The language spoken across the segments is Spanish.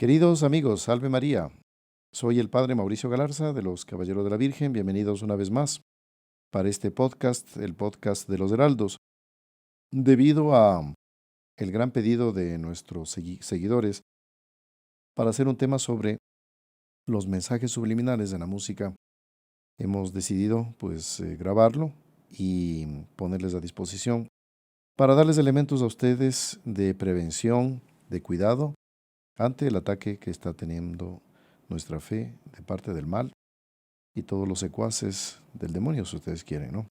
Queridos amigos, Salve María. Soy el Padre Mauricio Galarza de los Caballeros de la Virgen. Bienvenidos una vez más para este podcast, el podcast de los Heraldos. Debido a el gran pedido de nuestros seguidores para hacer un tema sobre los mensajes subliminales de la música, hemos decidido grabarlo y ponerles a disposición para darles elementos a ustedes de prevención, de cuidado ante el ataque que está teniendo nuestra fe de parte del mal y todos los secuaces del demonio, si ustedes quieren, ¿no?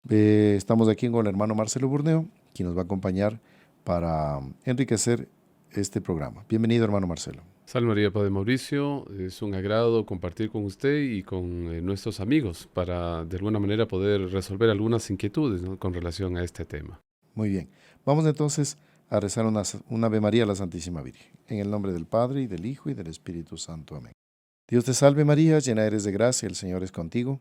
Estamos aquí con el hermano Marcelo Burneo, quien nos va a acompañar para enriquecer este programa. Bienvenido, hermano Marcelo. Salve María, Padre Mauricio. Es un agrado compartir con usted y con nuestros amigos para de alguna manera poder resolver algunas inquietudes, ¿no?, con relación a este tema. Muy bien. Vamos entonces a rezar una Ave María a la Santísima Virgen. En el nombre del Padre, y del Hijo, y del Espíritu Santo. Amén. Dios te salve María, llena eres de gracia, el Señor es contigo.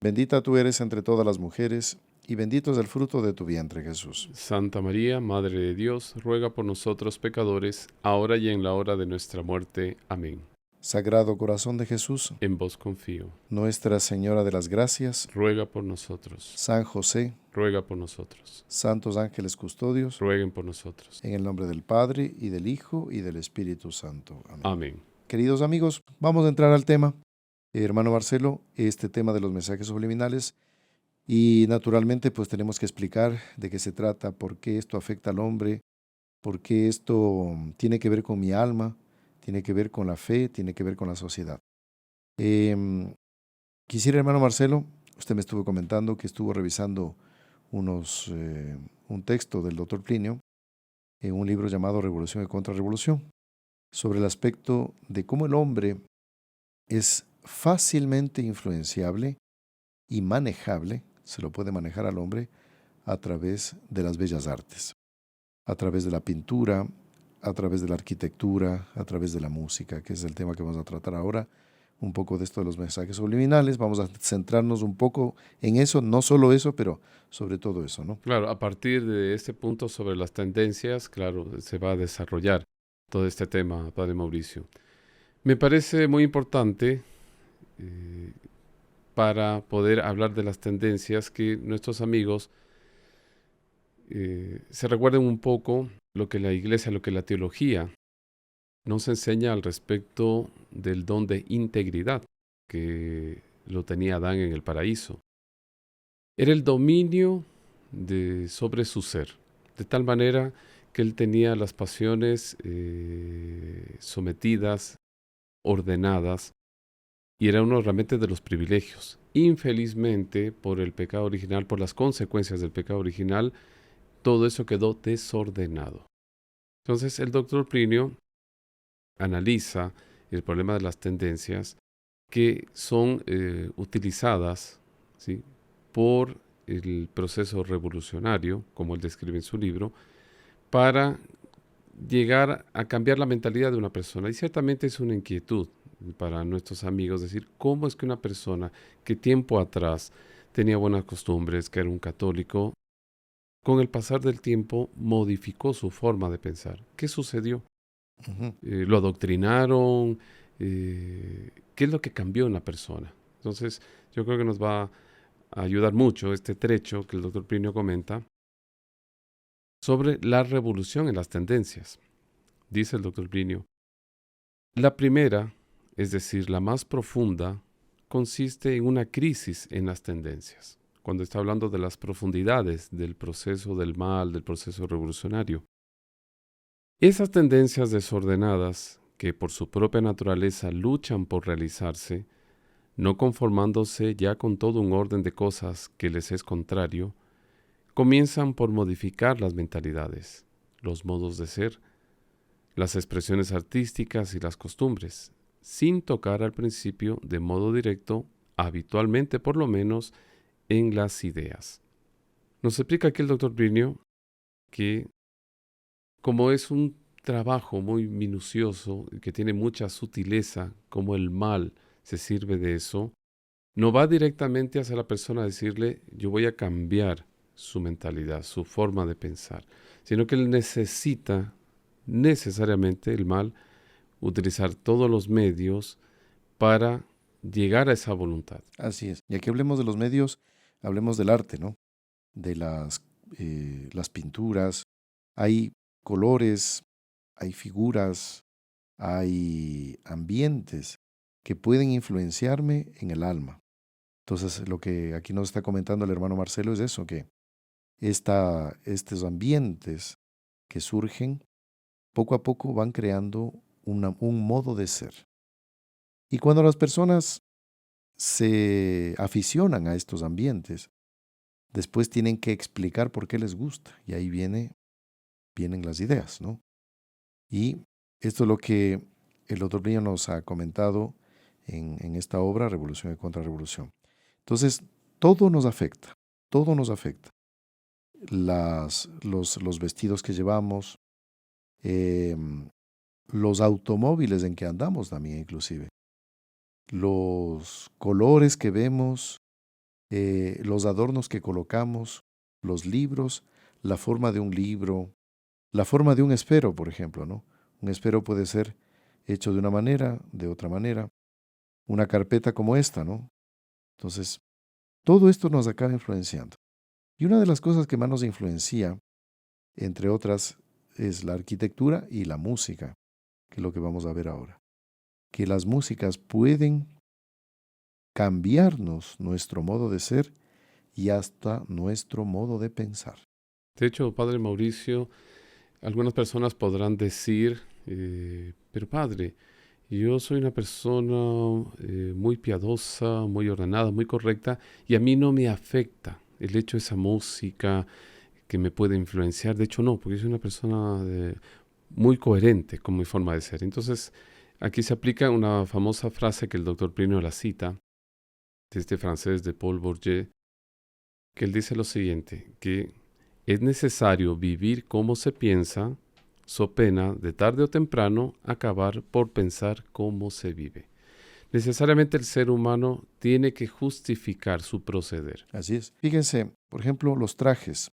Bendita tú eres entre todas las mujeres, y bendito es el fruto de tu vientre, Jesús. Santa María, Madre de Dios, ruega por nosotros pecadores, ahora y en la hora de nuestra muerte. Amén. Sagrado Corazón de Jesús, En vos confío. Nuestra Señora de las Gracias, Ruega por nosotros. San José, Ruega por nosotros. santos ángeles custodios, Rueguen por nosotros. en el nombre del Padre, y del Hijo, y del Espíritu Santo. Amén. Amén. Queridos amigos, vamos a entrar al tema. Hermano Marcelo, este tema de los mensajes subliminales, y naturalmente pues tenemos que explicar de qué se trata, por qué esto afecta al hombre, por qué esto tiene que ver con mi alma, tiene que ver con la fe, tiene que ver con la sociedad. Quisiera, hermano Marcelo, usted me estuvo comentando que estuvo revisando un texto del doctor Plinio en un libro llamado Revolución y Contrarrevolución, sobre el aspecto de cómo el hombre es fácilmente influenciable y manejable, se lo puede manejar al hombre a través de las bellas artes, a través de la pintura, a través de la arquitectura, a través de la música, que es el tema que vamos a tratar ahora. Un poco de esto de los mensajes subliminales, vamos a centrarnos un poco en eso, no solo eso, pero sobre todo eso, ¿no? Claro, a partir de este punto sobre las tendencias, claro, se va a desarrollar todo este tema, Padre Mauricio. Me parece muy importante para poder hablar de las tendencias que nuestros amigos se recuerden un poco lo que la Iglesia, lo que la teología nos enseña al respecto del don de integridad que lo tenía Adán en el paraíso. Era el dominio sobre su ser, de tal manera que él tenía las pasiones sometidas, ordenadas, y era uno realmente de los privilegios. Infelizmente, por el pecado original, por las consecuencias del pecado original, todo eso quedó desordenado. Entonces, el doctor Plinio analiza el problema de las tendencias que son utilizadas, ¿sí?, por el proceso revolucionario, como él describe en su libro, para llegar a cambiar la mentalidad de una persona. Y ciertamente es una inquietud para nuestros amigos decir cómo es que una persona que tiempo atrás tenía buenas costumbres, que era un católico, con el pasar del tiempo modificó su forma de pensar. ¿Qué sucedió? ¿Lo adoctrinaron? ¿Qué es lo que cambió en la persona? Entonces, yo creo que nos va a ayudar mucho este trecho que el doctor Plinio comenta sobre la revolución en las tendencias. Dice el doctor Plinio: la primera, es decir, la más profunda, consiste en una crisis en las tendencias, cuando está hablando de las profundidades del proceso del mal, del proceso revolucionario. Esas tendencias desordenadas, que por su propia naturaleza luchan por realizarse, no conformándose ya con todo un orden de cosas que les es contrario, comienzan por modificar las mentalidades, los modos de ser, las expresiones artísticas y las costumbres, sin tocar al principio de modo directo, habitualmente por lo menos, en las ideas. Nos explica aquí el doctor Plinio que, como es un trabajo muy minucioso, que tiene mucha sutileza, como el mal se sirve de eso, no va directamente hacia la persona a decirle, yo voy a cambiar su mentalidad, su forma de pensar, sino que él necesita necesariamente, el mal, utilizar todos los medios para llegar a esa voluntad. Así es. Y aquí hablemos de los medios, hablemos del arte, ¿no? De las pinturas. Hay colores, hay figuras, hay ambientes que pueden influenciarme en el alma. Entonces, lo que aquí nos está comentando el hermano Marcelo es eso, que estos ambientes que surgen, poco a poco van creando un modo de ser. Y cuando las personas se aficionan a estos ambientes, después tienen que explicar por qué les gusta. Y ahí vienen las ideas, ¿no? Y esto es lo que el doctor Brillo nos ha comentado en esta obra, Revolución y Contrarrevolución. Entonces, todo nos afecta, todo nos afecta. Los vestidos que llevamos, los automóviles en que andamos también inclusive, los colores que vemos, los adornos que colocamos, los libros, la forma de un libro, la forma de un esfero, por ejemplo, ¿no? Un esfero puede ser hecho de una manera, de otra manera, una carpeta como esta, ¿no? Entonces, todo esto nos acaba influenciando. Y una de las cosas que más nos influencia, entre otras, es la arquitectura y la música, que es lo que vamos a ver ahora. Que las músicas pueden cambiarnos nuestro modo de ser y hasta nuestro modo de pensar. De hecho, Padre Mauricio, algunas personas podrán decir, pero Padre, yo soy una persona muy piadosa, muy ordenada, muy correcta, y a mí no me afecta el hecho de esa música que me puede influenciar. De hecho, no, porque yo soy una persona muy coherente con mi forma de ser. Entonces, aquí se aplica una famosa frase que el doctor Plinio la cita, de este francés de Paul Bourget, que él dice lo siguiente, que es necesario vivir como se piensa, so pena de tarde o temprano acabar por pensar cómo se vive. Necesariamente el ser humano tiene que justificar su proceder. Así es. Fíjense, por ejemplo, los trajes,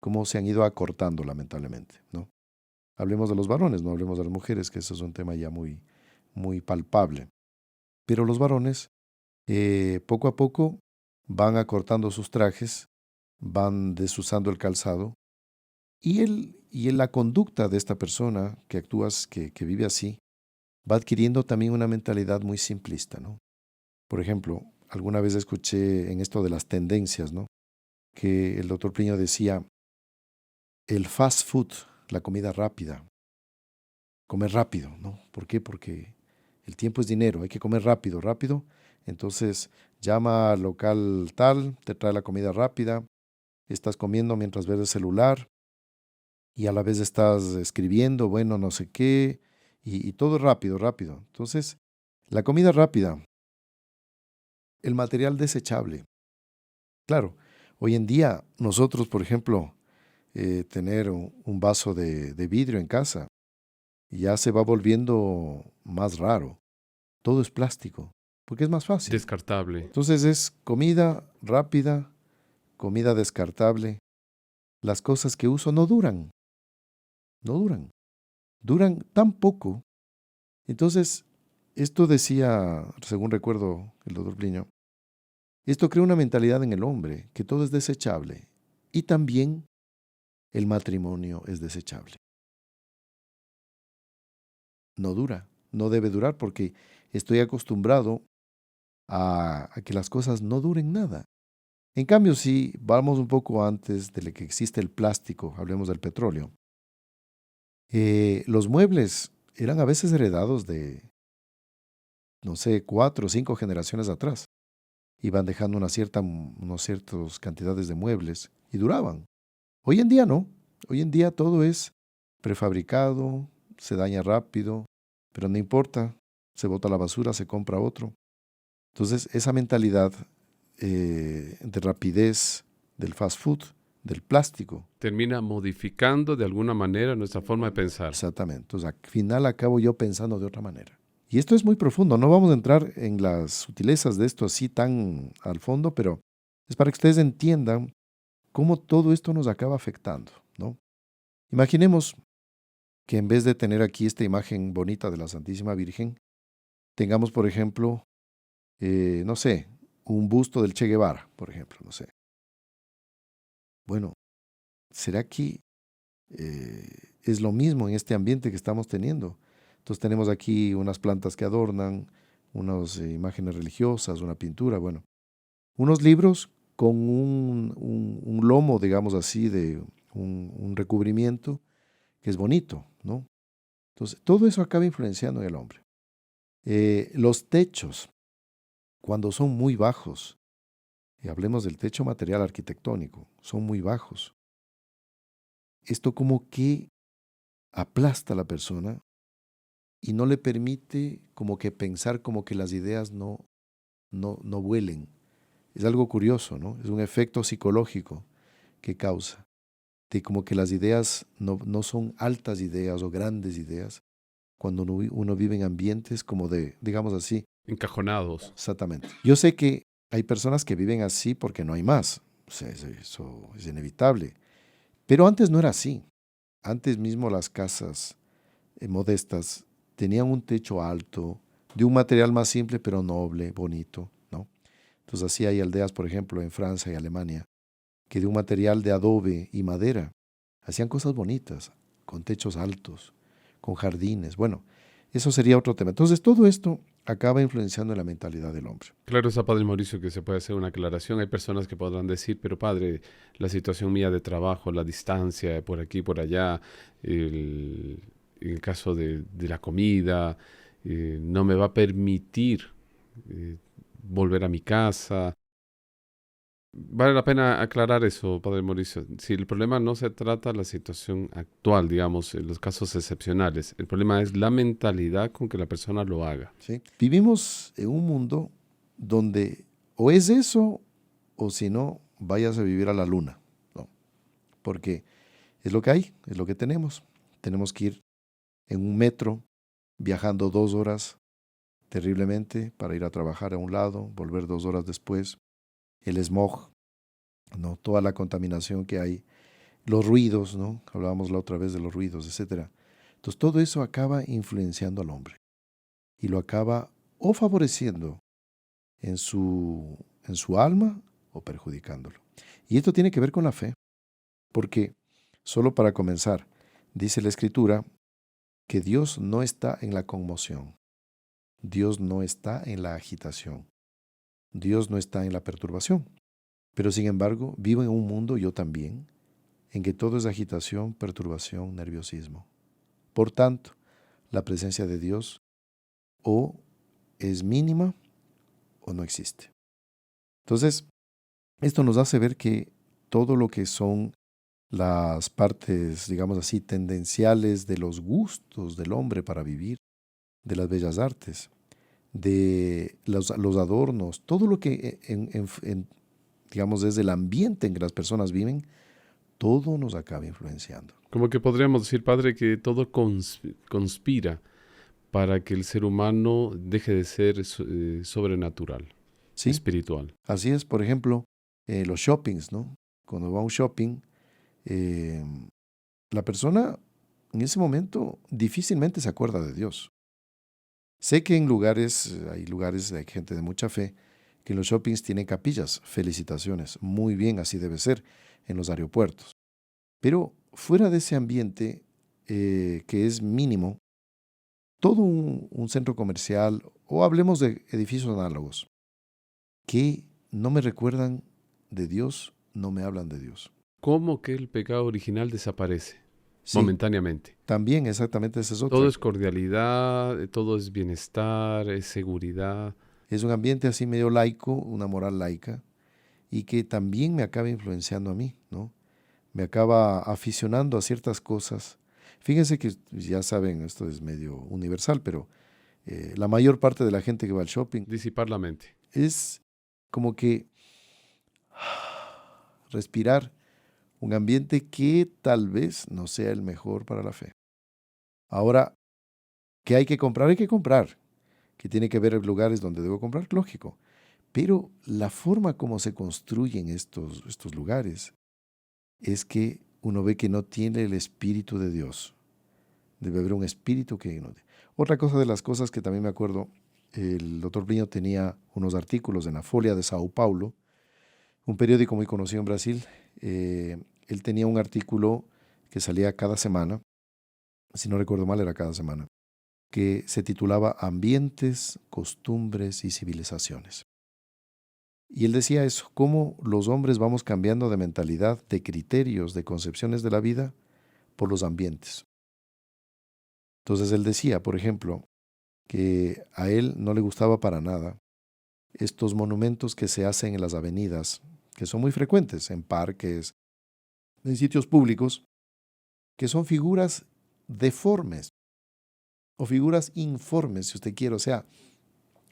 cómo se han ido acortando lamentablemente, ¿no? Hablemos de los varones, no hablemos de las mujeres, que eso es un tema ya muy, muy palpable. Pero los varones, poco a poco, van acortando sus trajes, van desusando el calzado, y la conducta de esta persona que actúa, que vive así, va adquiriendo también una mentalidad muy simplista, ¿no? Por ejemplo, alguna vez escuché en esto de las tendencias, ¿no? Que el doctor Pliño decía, el fast food, la comida rápida, comer rápido, ¿no? ¿Por qué? Porque el tiempo es dinero, hay que comer rápido, rápido. Entonces, llama al local tal, te trae la comida rápida, estás comiendo mientras ves el celular y a la vez estás escribiendo, bueno, no sé qué, y todo rápido, rápido. Entonces, la comida rápida, el material desechable. Claro, hoy en día nosotros, por ejemplo, tener un vaso de vidrio en casa ya se va volviendo más raro. Todo es plástico, porque es más fácil. Descartable. Entonces es comida rápida, comida descartable. Las cosas que uso no duran, no duran. Duran tan poco. Entonces, esto decía, según recuerdo el doctor Pliño, esto crea una mentalidad en el hombre, que todo es desechable. Y también el matrimonio es desechable. No dura, no debe durar porque estoy acostumbrado a que las cosas no duren nada. En cambio, si vamos un poco antes de que existe el plástico, hablemos del petróleo, los muebles eran a veces heredados de, no sé, 4 o 5 generaciones atrás. Iban dejando unas ciertas cantidades de muebles y duraban. Hoy en día no. Hoy en día todo es prefabricado, se daña rápido, pero no importa, se bota a la basura, se compra otro. Entonces, esa mentalidad de rapidez del fast food, del plástico. Termina modificando de alguna manera nuestra forma de pensar. Exactamente. Entonces, al final acabo yo pensando de otra manera. Y esto es muy profundo. No vamos a entrar en las sutilezas de esto así tan al fondo, pero es para que ustedes entiendan cómo todo esto nos acaba afectando, ¿no? Imaginemos que en vez de tener aquí esta imagen bonita de la Santísima Virgen, tengamos, por ejemplo, no sé, un busto del Che Guevara, por ejemplo, no sé. Bueno, ¿será que es lo mismo en este ambiente que estamos teniendo? Entonces tenemos aquí unas plantas que adornan, unas imágenes religiosas, una pintura, bueno, unos libros con un lomo, digamos así, de un recubrimiento que es bonito, ¿no? Entonces, todo eso acaba influenciando en el hombre. Los techos, cuando son muy bajos, y hablemos del techo material arquitectónico, son muy bajos. Esto como que aplasta a la persona y no le permite como que pensar como que las ideas no vuelen. Es algo curioso, ¿no? Es un efecto psicológico que causa, de como que las ideas no son altas ideas o grandes ideas, cuando uno vive en ambientes como de, digamos así. Encajonados. Exactamente. Yo sé que hay personas que viven así porque no hay más. O sea, eso es inevitable. Pero antes no era así. Antes mismo las casas modestas tenían un techo alto, de un material más simple pero noble, bonito, ¿no? Entonces así hay aldeas, por ejemplo, en Francia y Alemania, que de un material de adobe y madera hacían cosas bonitas, con techos altos, con jardines. Bueno, eso sería otro tema. Entonces todo esto acaba influenciando en la mentalidad del hombre. Claro, está, padre Mauricio, que se puede hacer una aclaración. Hay personas que podrán decir, pero padre, la situación mía de trabajo, la distancia, por aquí, por allá, en el caso de la comida, no me va a permitir eh, volver a mi casa. Vale la pena aclarar eso, padre Mauricio. Si el problema no se trata de la situación actual, digamos, en los casos excepcionales, el problema es la mentalidad con que la persona lo haga. ¿Sí? Vivimos en un mundo donde o es eso o si no, vayas a vivir a la luna, ¿no? Porque es lo que hay, es lo que tenemos. Tenemos que ir en un metro viajando 2 horas terriblemente para ir a trabajar a un lado, volver 2 horas después. El smog, ¿no? Toda la contaminación que hay, los ruidos, ¿no? Hablábamos la otra vez de los ruidos, etcétera. Entonces todo eso acaba influenciando al hombre y lo acaba o favoreciendo en su alma o perjudicándolo. Y esto tiene que ver con la fe, porque solo para comenzar, dice la Escritura que Dios no está en la conmoción, Dios no está en la agitación, Dios no está en la perturbación. Pero sin embargo, vivo en un mundo, yo también, en que todo es agitación, perturbación, nerviosismo. Por tanto, la presencia de Dios o es mínima o no existe. Entonces, esto nos hace ver que todo lo que son las partes, digamos así, tendenciales de los gustos del hombre para vivir, de las bellas artes, de los adornos, todo lo que, digamos, desde el ambiente en que las personas viven, todo nos acaba influenciando. Como que podríamos decir, padre, que todo conspira para que el ser humano deje de ser sobrenatural, ¿Sí? espiritual. Así es, por ejemplo, los shoppings, ¿no? Cuando va a un shopping, la persona en ese momento difícilmente se acuerda de Dios. Sé que en hay lugares, hay gente de mucha fe, que en los shoppings tienen capillas, felicitaciones, muy bien, así debe ser, en los aeropuertos. Pero fuera de ese ambiente, que es mínimo, todo un centro comercial, o hablemos de edificios análogos, que no me recuerdan de Dios, no me hablan de Dios. ¿Cómo que el pecado original desaparece Sí, momentáneamente? también exactamente esa es Todo otra. es cordialidad, todo es bienestar, es seguridad. Es un ambiente así medio laico, una moral laica, y que también me acaba influenciando a mí, ¿no? Me acaba aficionando a ciertas cosas. Fíjense que ya saben, esto es medio universal, pero la mayor parte de la gente que va al shopping Disipar la mente. es como que respirar un ambiente que tal vez no sea el mejor para la fe. Ahora, ¿qué hay que comprar? Hay que comprar. ¿Que tiene que ver lugares donde debo comprar? Lógico. Pero la forma como se construyen estos lugares es que uno ve que no tiene el Espíritu de Dios. Debe haber un espíritu que inunde. Otra cosa de las cosas que también me acuerdo, el doctor Plínio tenía unos artículos en la Folha de Sao Paulo, un periódico muy conocido en Brasil. Él tenía un artículo que salía cada semana, si no recuerdo mal era cada semana, que se titulaba Ambientes, Costumbres y Civilizaciones. Y él decía eso, cómo los hombres vamos cambiando de mentalidad, de criterios, de concepciones de la vida por los ambientes. Entonces él decía, por ejemplo, que a él no le gustaba para nada estos monumentos que se hacen en las avenidas, que son muy frecuentes en parques, en sitios públicos, que son figuras deformes o figuras informes, si usted quiere, o sea,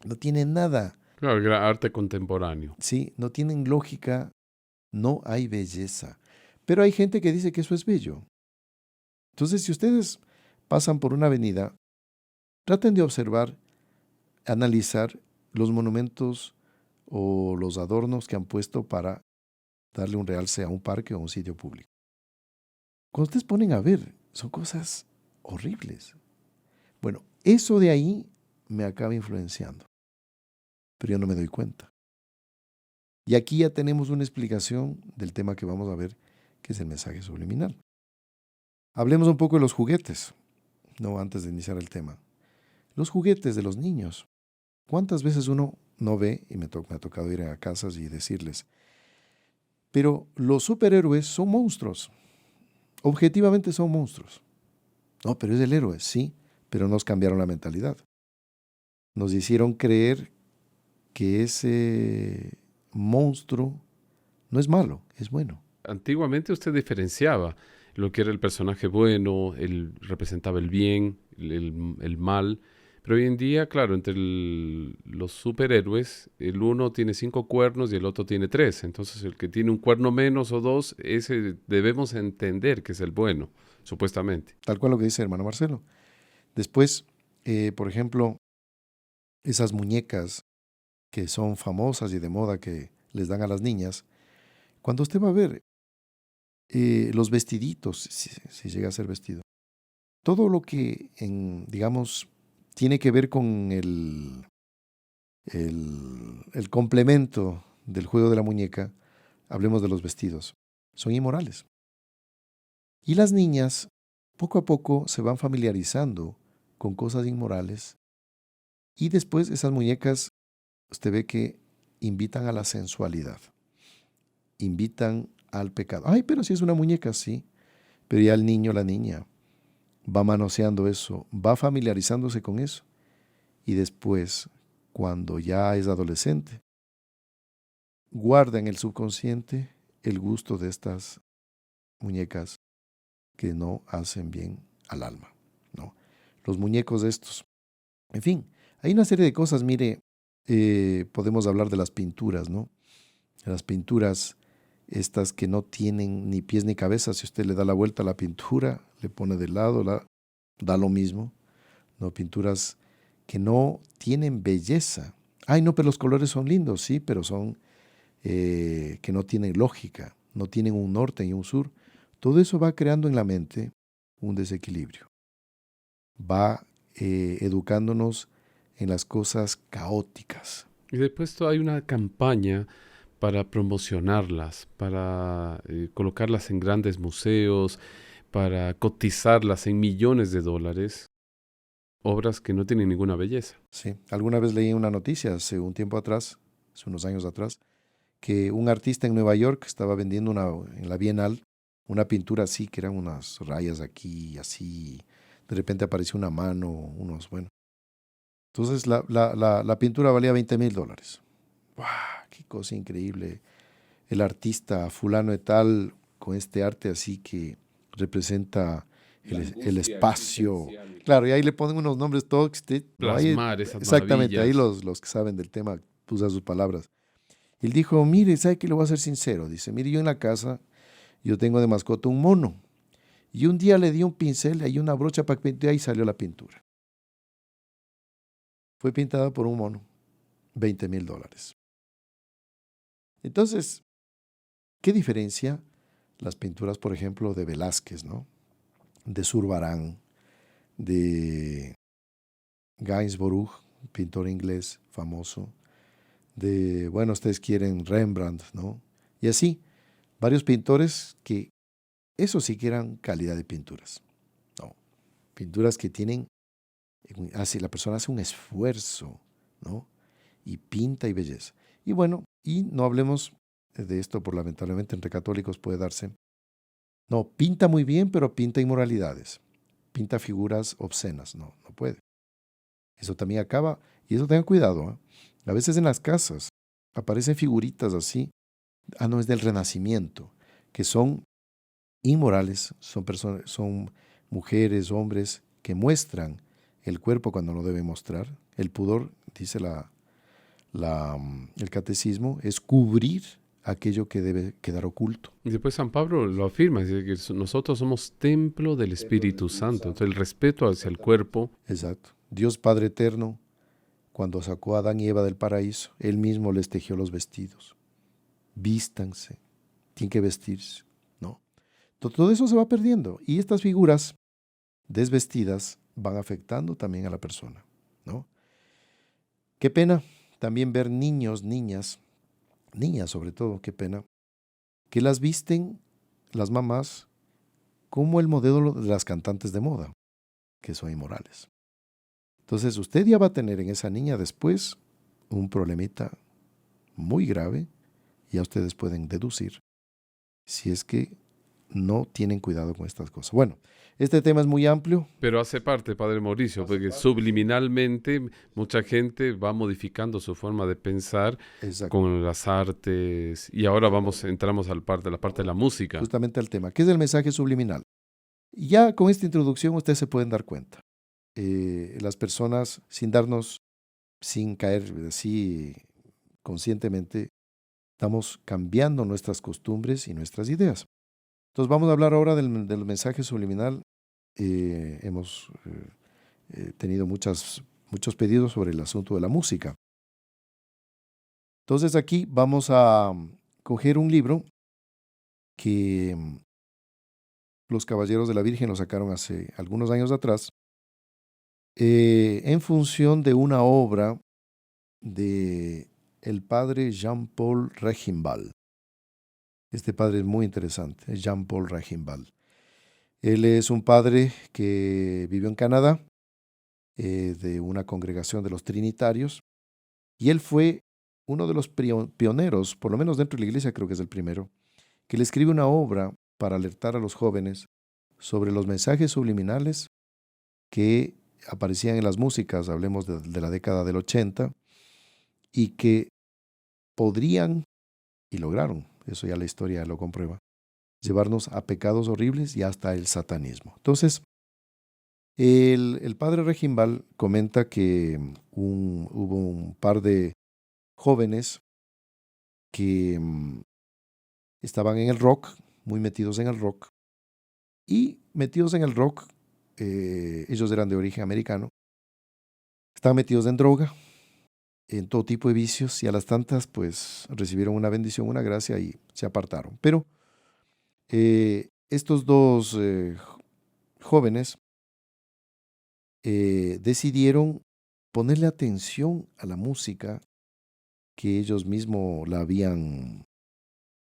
no tienen nada. Claro, era arte contemporáneo. Sí, no tienen lógica, no hay belleza. Pero hay gente que dice que eso es bello. Entonces, si ustedes pasan por una avenida, traten de observar, analizar los monumentos o los adornos que han puesto para darle un realce a un parque o a un sitio público. Cuando ustedes ponen a ver, son cosas horribles. Bueno, eso de ahí me acaba influenciando, pero yo no me doy cuenta. Y aquí ya tenemos una explicación del tema que vamos a ver, que es el mensaje subliminal. Hablemos un poco de los juguetes, no antes de iniciar el tema. Los juguetes de los niños. ¿Cuántas veces uno no ve, y me ha tocado ir a casas y decirles, pero los superhéroes son monstruos, objetivamente son monstruos? No, pero es el héroe, sí, pero nos cambiaron la mentalidad. Nos hicieron creer que ese monstruo no es malo, es bueno. Antiguamente usted diferenciaba lo que era el personaje bueno, él representaba el bien, el mal, pero hoy en día, claro, entre los superhéroes, el uno tiene 5 cuernos y el otro tiene 3. Entonces, el que tiene un cuerno menos o 2, ese debemos entender que es el bueno, supuestamente. Tal cual lo que dice el hermano Marcelo. Después, por ejemplo, esas muñecas que son famosas y de moda que les dan a las niñas, cuando usted va a ver los vestiditos, si llega a ser vestido, todo lo que, digamos, tiene que ver con el complemento del juego de la muñeca, hablemos de los vestidos, son inmorales. Y las niñas, poco a poco, se van familiarizando con cosas inmorales y después esas muñecas, usted ve que invitan a la sensualidad, invitan al pecado. Ay, pero si es una muñeca, sí, pero ya el niño, la niña, va manoseando eso, va familiarizándose con eso y después, cuando ya es adolescente, guarda en el subconsciente el gusto de estas muñecas que no hacen bien al alma, ¿no? Los muñecos estos. En fin, hay una serie de cosas, mire, podemos hablar de las pinturas, ¿no? Las pinturas estas que no tienen ni pies ni cabeza, si usted le da la vuelta a la pintura, le pone de lado, da lo mismo, ¿no? Pinturas que no tienen belleza. Ay, no, pero los colores son lindos, sí, pero son que no tienen lógica, no tienen un norte y un sur. Todo eso va creando en la mente un desequilibrio. Va educándonos en las cosas caóticas. Y después hay una campaña para promocionarlas, para colocarlas en grandes museos, para cotizarlas en millones de dólares, obras que no tienen ninguna belleza. Sí, alguna vez leí una noticia hace un tiempo atrás, hace unos años atrás, que un artista en Nueva York estaba vendiendo en la Bienal una pintura así, que eran unas rayas aquí, así, de repente apareció una mano, bueno. Entonces la pintura valía $20,000. ¡Wow! ¡Qué cosa increíble! El artista fulano de tal, con este arte así que representa el espacio. Claro, y ahí le ponen unos nombres todos. ¿No? Plasmar esas exactamente, ahí maravillas. los que saben del tema usan sus palabras. Él dijo, mire, ¿sabe qué? Le voy a ser sincero. Dice, mire, yo en la casa, yo tengo de mascota un mono. Y un día le di un pincel y una brocha para pintar y ahí salió la pintura. Fue pintada por un mono, $20,000. Entonces, ¿qué diferencia las pinturas, por ejemplo, de Velázquez, ¿no? De Zurbarán, de Gainsborough, pintor inglés famoso, bueno, ustedes quieren Rembrandt, ¿no? Y así, varios pintores que eso sí que eran calidad de pinturas, ¿no? Pinturas que tienen, la persona hace un esfuerzo, ¿no? Y pinta y belleza. Y bueno, y no hablemos de esto, por lamentablemente entre católicos puede darse. No, pinta muy bien, pero pinta inmoralidades, pinta figuras obscenas, no puede. Eso también acaba, y eso tengan cuidado, ¿eh? A veces en las casas aparecen figuritas así, no es del Renacimiento, que son inmorales, son personas, son mujeres, hombres que muestran el cuerpo cuando no debe mostrar. El pudor, dice el catecismo, es cubrir aquello que debe quedar oculto. Y después San Pablo lo afirma, dice que nosotros somos templo del Espíritu Santo. Entonces el respeto hacia el cuerpo. Exacto. Dios Padre Eterno, cuando sacó a Adán y Eva del paraíso, Él mismo les tejió los vestidos. Vístanse, tienen que vestirse, ¿no? Todo eso se va perdiendo. Y estas figuras desvestidas van afectando también a la persona, ¿no? Qué pena también ver niños, niñas sobre todo, qué pena, que las visten las mamás como el modelo de las cantantes de moda, que son inmorales. Entonces usted ya va a tener en esa niña después un problemita muy grave, y ya ustedes pueden deducir si es que no tienen cuidado con estas cosas. Bueno, este tema es muy amplio. Pero hace parte, Padre Mauricio, porque subliminalmente mucha gente va modificando su forma de pensar. Exacto. Con las artes. Y ahora entramos a la parte de la música. Justamente al tema. ¿Qué es el mensaje subliminal? Ya con esta introducción ustedes se pueden dar cuenta. Las personas, sin caer así conscientemente, estamos cambiando nuestras costumbres y nuestras ideas. Entonces vamos a hablar ahora del mensaje subliminal. Hemos tenido muchos pedidos sobre el asunto de la música. Entonces aquí vamos a coger un libro que los Caballeros de la Virgen lo sacaron hace algunos años atrás, en función de una obra de el padre Jean-Paul Regimbald. Este padre es muy interesante, es Jean-Paul Regimbald. Él es un padre que vivió en Canadá, de una congregación de los Trinitarios, y él fue uno de los pioneros, por lo menos dentro de la iglesia creo que es el primero, que le escribe una obra para alertar a los jóvenes sobre los mensajes subliminales que aparecían en las músicas, hablemos de la década del 80, y que podrían, y lograron, eso ya la historia lo comprueba, llevarnos a pecados horribles y hasta el satanismo. Entonces, el padre Regimbald comenta que hubo un par de jóvenes que estaban en el rock, muy metidos en el rock, y metidos en el rock, ellos eran de origen americano, estaban metidos en droga, en todo tipo de vicios, y a las tantas pues recibieron una bendición, una gracia y se apartaron. Pero estos dos jóvenes decidieron ponerle atención a la música que ellos mismos la habían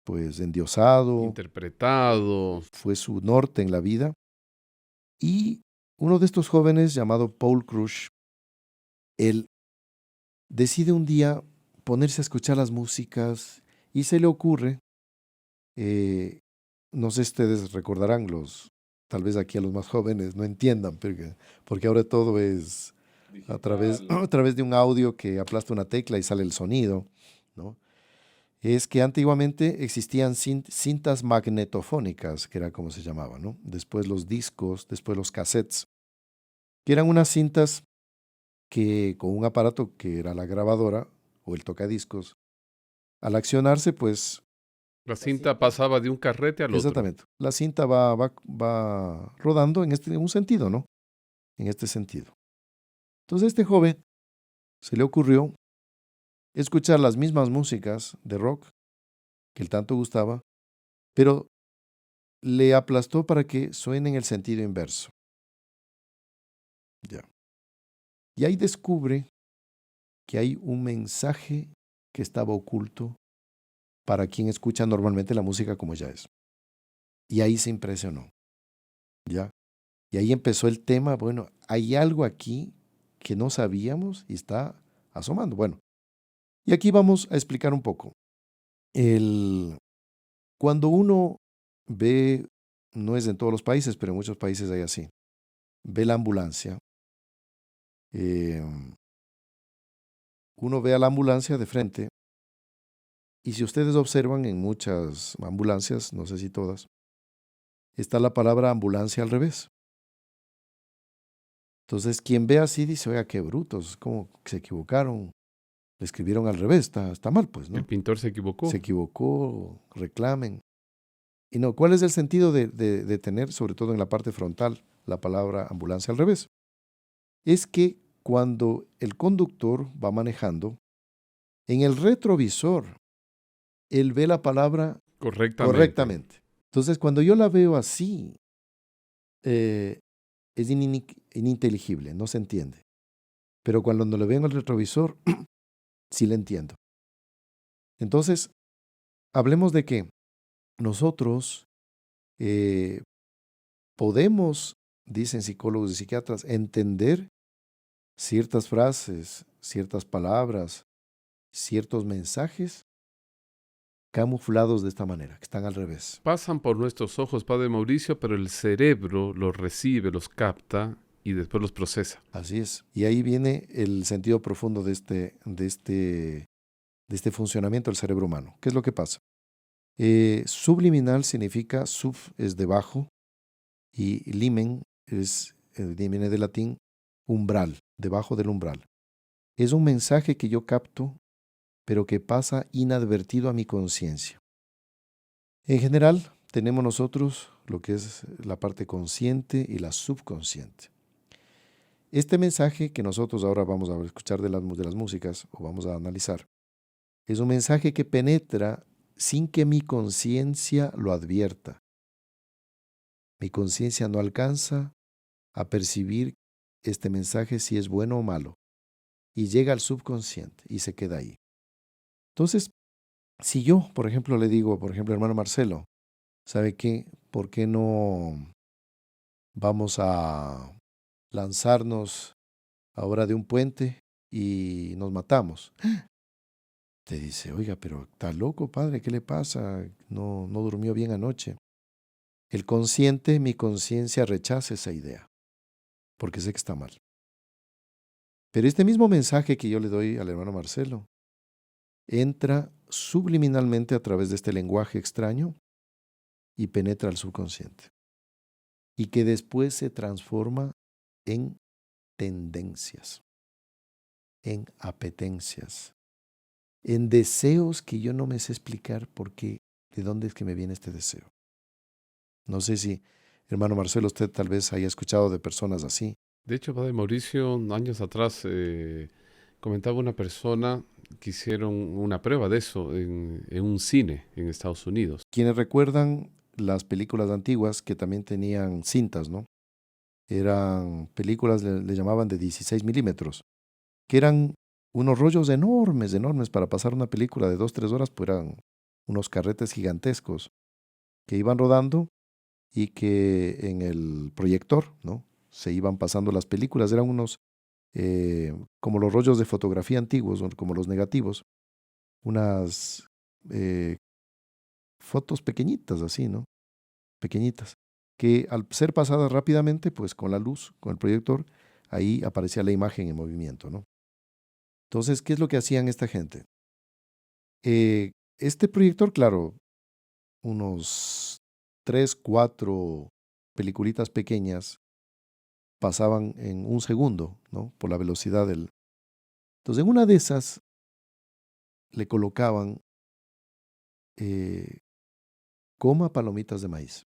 pues endiosado, interpretado, fue su norte en la vida. Y uno de estos jóvenes, llamado Paul Crush, él decide un día ponerse a escuchar las músicas y se le ocurre, no sé si ustedes recordarán, tal vez aquí a los más jóvenes no entiendan, porque ahora todo es a través de un audio que aplasta una tecla y sale el sonido, ¿no? Es que antiguamente existían cintas magnetofónicas, que era como se llamaba, ¿no? Después los discos, después los cassettes, que eran unas cintas que con un aparato que era la grabadora o el tocadiscos, al accionarse, pues... La cinta pasaba de un carrete al otro. Exactamente. La cinta va rodando en un sentido, ¿no? En este sentido. Entonces a este joven se le ocurrió escuchar las mismas músicas de rock que él tanto gustaba, pero le aplastó para que suene en el sentido inverso. Ya. Y ahí descubre que hay un mensaje que estaba oculto para quien escucha normalmente la música como ya es. Y ahí se impresionó, ¿ya? Y ahí empezó el tema, bueno, hay algo aquí que no sabíamos y está asomando. Bueno, y aquí vamos a explicar un poco. Cuando uno ve, no es en todos los países, pero en muchos países hay así, ve la ambulancia, eh, uno ve a la ambulancia de frente y si ustedes observan en muchas ambulancias, no sé si todas, está la palabra ambulancia al revés. Entonces, quien ve así dice, oiga, qué brutos, como se equivocaron, le escribieron al revés, está mal, pues, El ¿no? pintor se Se equivocó. equivocó, reclamen. Y no, ¿cuál es el sentido de tener, sobre todo en la parte frontal, la palabra ambulancia al revés? Es que cuando el conductor va manejando, en el retrovisor, él ve la palabra Correctamente. correctamente. Entonces, cuando yo la veo así, eh, es ininteligible, no se entiende. Pero cuando lo veo en el retrovisor, sí le entiendo. Entonces, hablemos de que nosotros eh, podemos, dicen psicólogos y psiquiatras, entender ciertas frases, ciertas palabras, ciertos mensajes camuflados de esta manera, que están al revés. Pasan por nuestros ojos, Padre Mauricio, pero el cerebro los recibe, los capta y después los procesa. Así es. Y ahí viene el sentido profundo de este funcionamiento del cerebro humano. ¿Qué es lo que pasa? Subliminal significa sub es debajo y limen viene del latín umbral, debajo del umbral. Es un mensaje que yo capto, pero que pasa inadvertido a mi conciencia. En general, tenemos nosotros lo que es la parte consciente y la subconsciente. Este mensaje que nosotros ahora vamos a escuchar de las músicas o vamos a analizar, es un mensaje que penetra sin que mi conciencia lo advierta. Mi conciencia no alcanza a percibir este mensaje si es bueno o malo y llega al subconsciente y se queda ahí. Entonces, si yo, por ejemplo, le digo, por ejemplo, hermano Marcelo, ¿sabe qué? ¿Por qué no vamos a lanzarnos ahora de un puente y nos matamos? Te dice, oiga, pero está loco, padre, ¿qué le pasa? No durmió bien anoche. El consciente, mi conciencia rechaza esa idea, porque sé que está mal. Pero este mismo mensaje que yo le doy al hermano Marcelo entra subliminalmente a través de este lenguaje extraño y penetra al subconsciente. Y que después se transforma en tendencias, en apetencias, en deseos que yo no me sé explicar por qué, de dónde es que me viene este deseo. No sé si, hermano Marcelo, usted tal vez haya escuchado de personas así. De hecho, Padre Mauricio, años atrás comentaba una persona que hicieron una prueba de eso en un cine en Estados Unidos. Quienes recuerdan las películas antiguas que también tenían cintas, ¿no? Eran películas, le llamaban de 16 milímetros, que eran unos rollos enormes, enormes para pasar una película de 2, 3 horas, pues eran unos carretes gigantescos que iban rodando y que en el proyector, ¿no? Se iban pasando las películas, eran unos, como los rollos de fotografía antiguos, como los negativos, unas eh, fotos pequeñitas así, ¿no? Pequeñitas, que al ser pasadas rápidamente, pues con la luz, con el proyector, ahí aparecía la imagen en movimiento, ¿no? Entonces, ¿qué es lo que hacían esta gente? Este proyector, claro, unos 3, 4 peliculitas pequeñas pasaban en un segundo, ¿no? Por la velocidad del... Entonces, en una de esas le colocaban coma palomitas de maíz.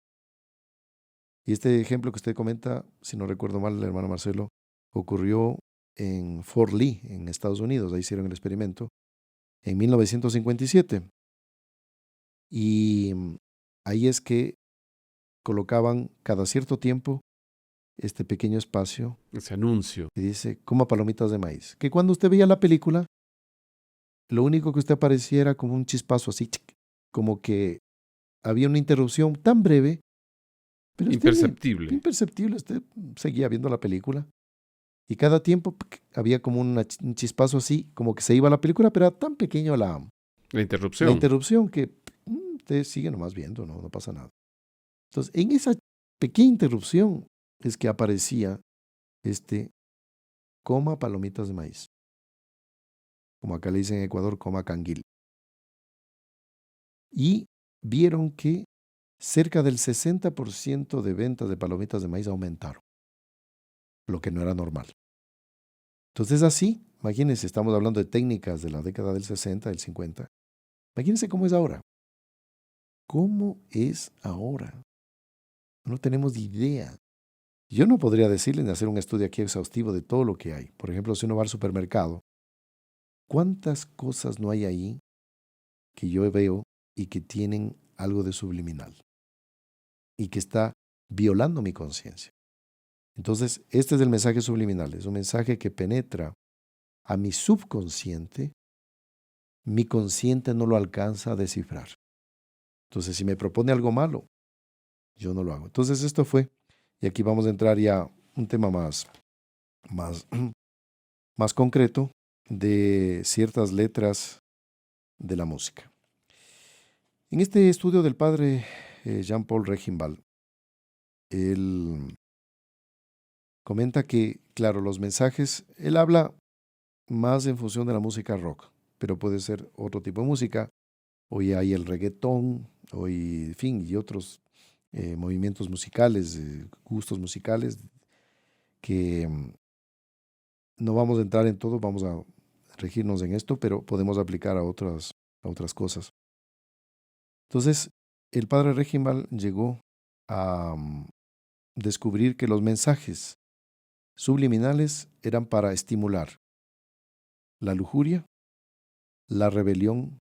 Y este ejemplo que usted comenta, si no recuerdo mal, el hermano Marcelo, ocurrió en Fort Lee, en Estados Unidos. Ahí hicieron el experimento en 1957. Y ahí es que colocaban cada cierto tiempo este pequeño espacio Ese anuncio. que dice, coma palomitas de maíz. Que cuando usted veía la película, lo único que usted aparecía era como un chispazo así, como que había una interrupción tan breve, pero usted Imperceptible. imperceptible, usted seguía viendo la película. Y cada tiempo había como un chispazo así, como que se iba la película, pero era tan pequeño La la interrupción. interrupción que usted sigue nomás viendo, no pasa nada. Entonces, en esa pequeña interrupción es que aparecía coma palomitas de maíz. Como acá le dicen en Ecuador, coma canguil. Y vieron que cerca del 60% de ventas de palomitas de maíz aumentaron, lo que no era normal. Entonces así, imagínense, estamos hablando de técnicas de la década del 60, del 50. Imagínense cómo es ahora. ¿Cómo es ahora? No tenemos idea. Yo no podría decirles ni hacer un estudio aquí exhaustivo de todo lo que hay. Por ejemplo, si uno va al supermercado, ¿cuántas cosas no hay ahí que yo veo y que tienen algo de subliminal y que está violando mi conciencia? Entonces, este es el mensaje subliminal, es un mensaje que penetra a mi subconsciente, mi consciente no lo alcanza a descifrar. Entonces, si me propone algo malo, yo no lo hago. Entonces, esto fue, y aquí vamos a entrar ya a un tema más concreto de ciertas letras de la música. En este estudio del padre Jean-Paul Regimbald, él comenta que, claro, los mensajes, él habla más en función de la música rock, pero puede ser otro tipo de música. Hoy hay el reggaetón, hoy, en fin, y otros movimientos musicales, gustos musicales, que no vamos a entrar en todo, vamos a regirnos en esto, pero podemos aplicar a otras cosas. Entonces, el padre Regimbald llegó a descubrir que los mensajes subliminales eran para estimular la lujuria, la rebelión,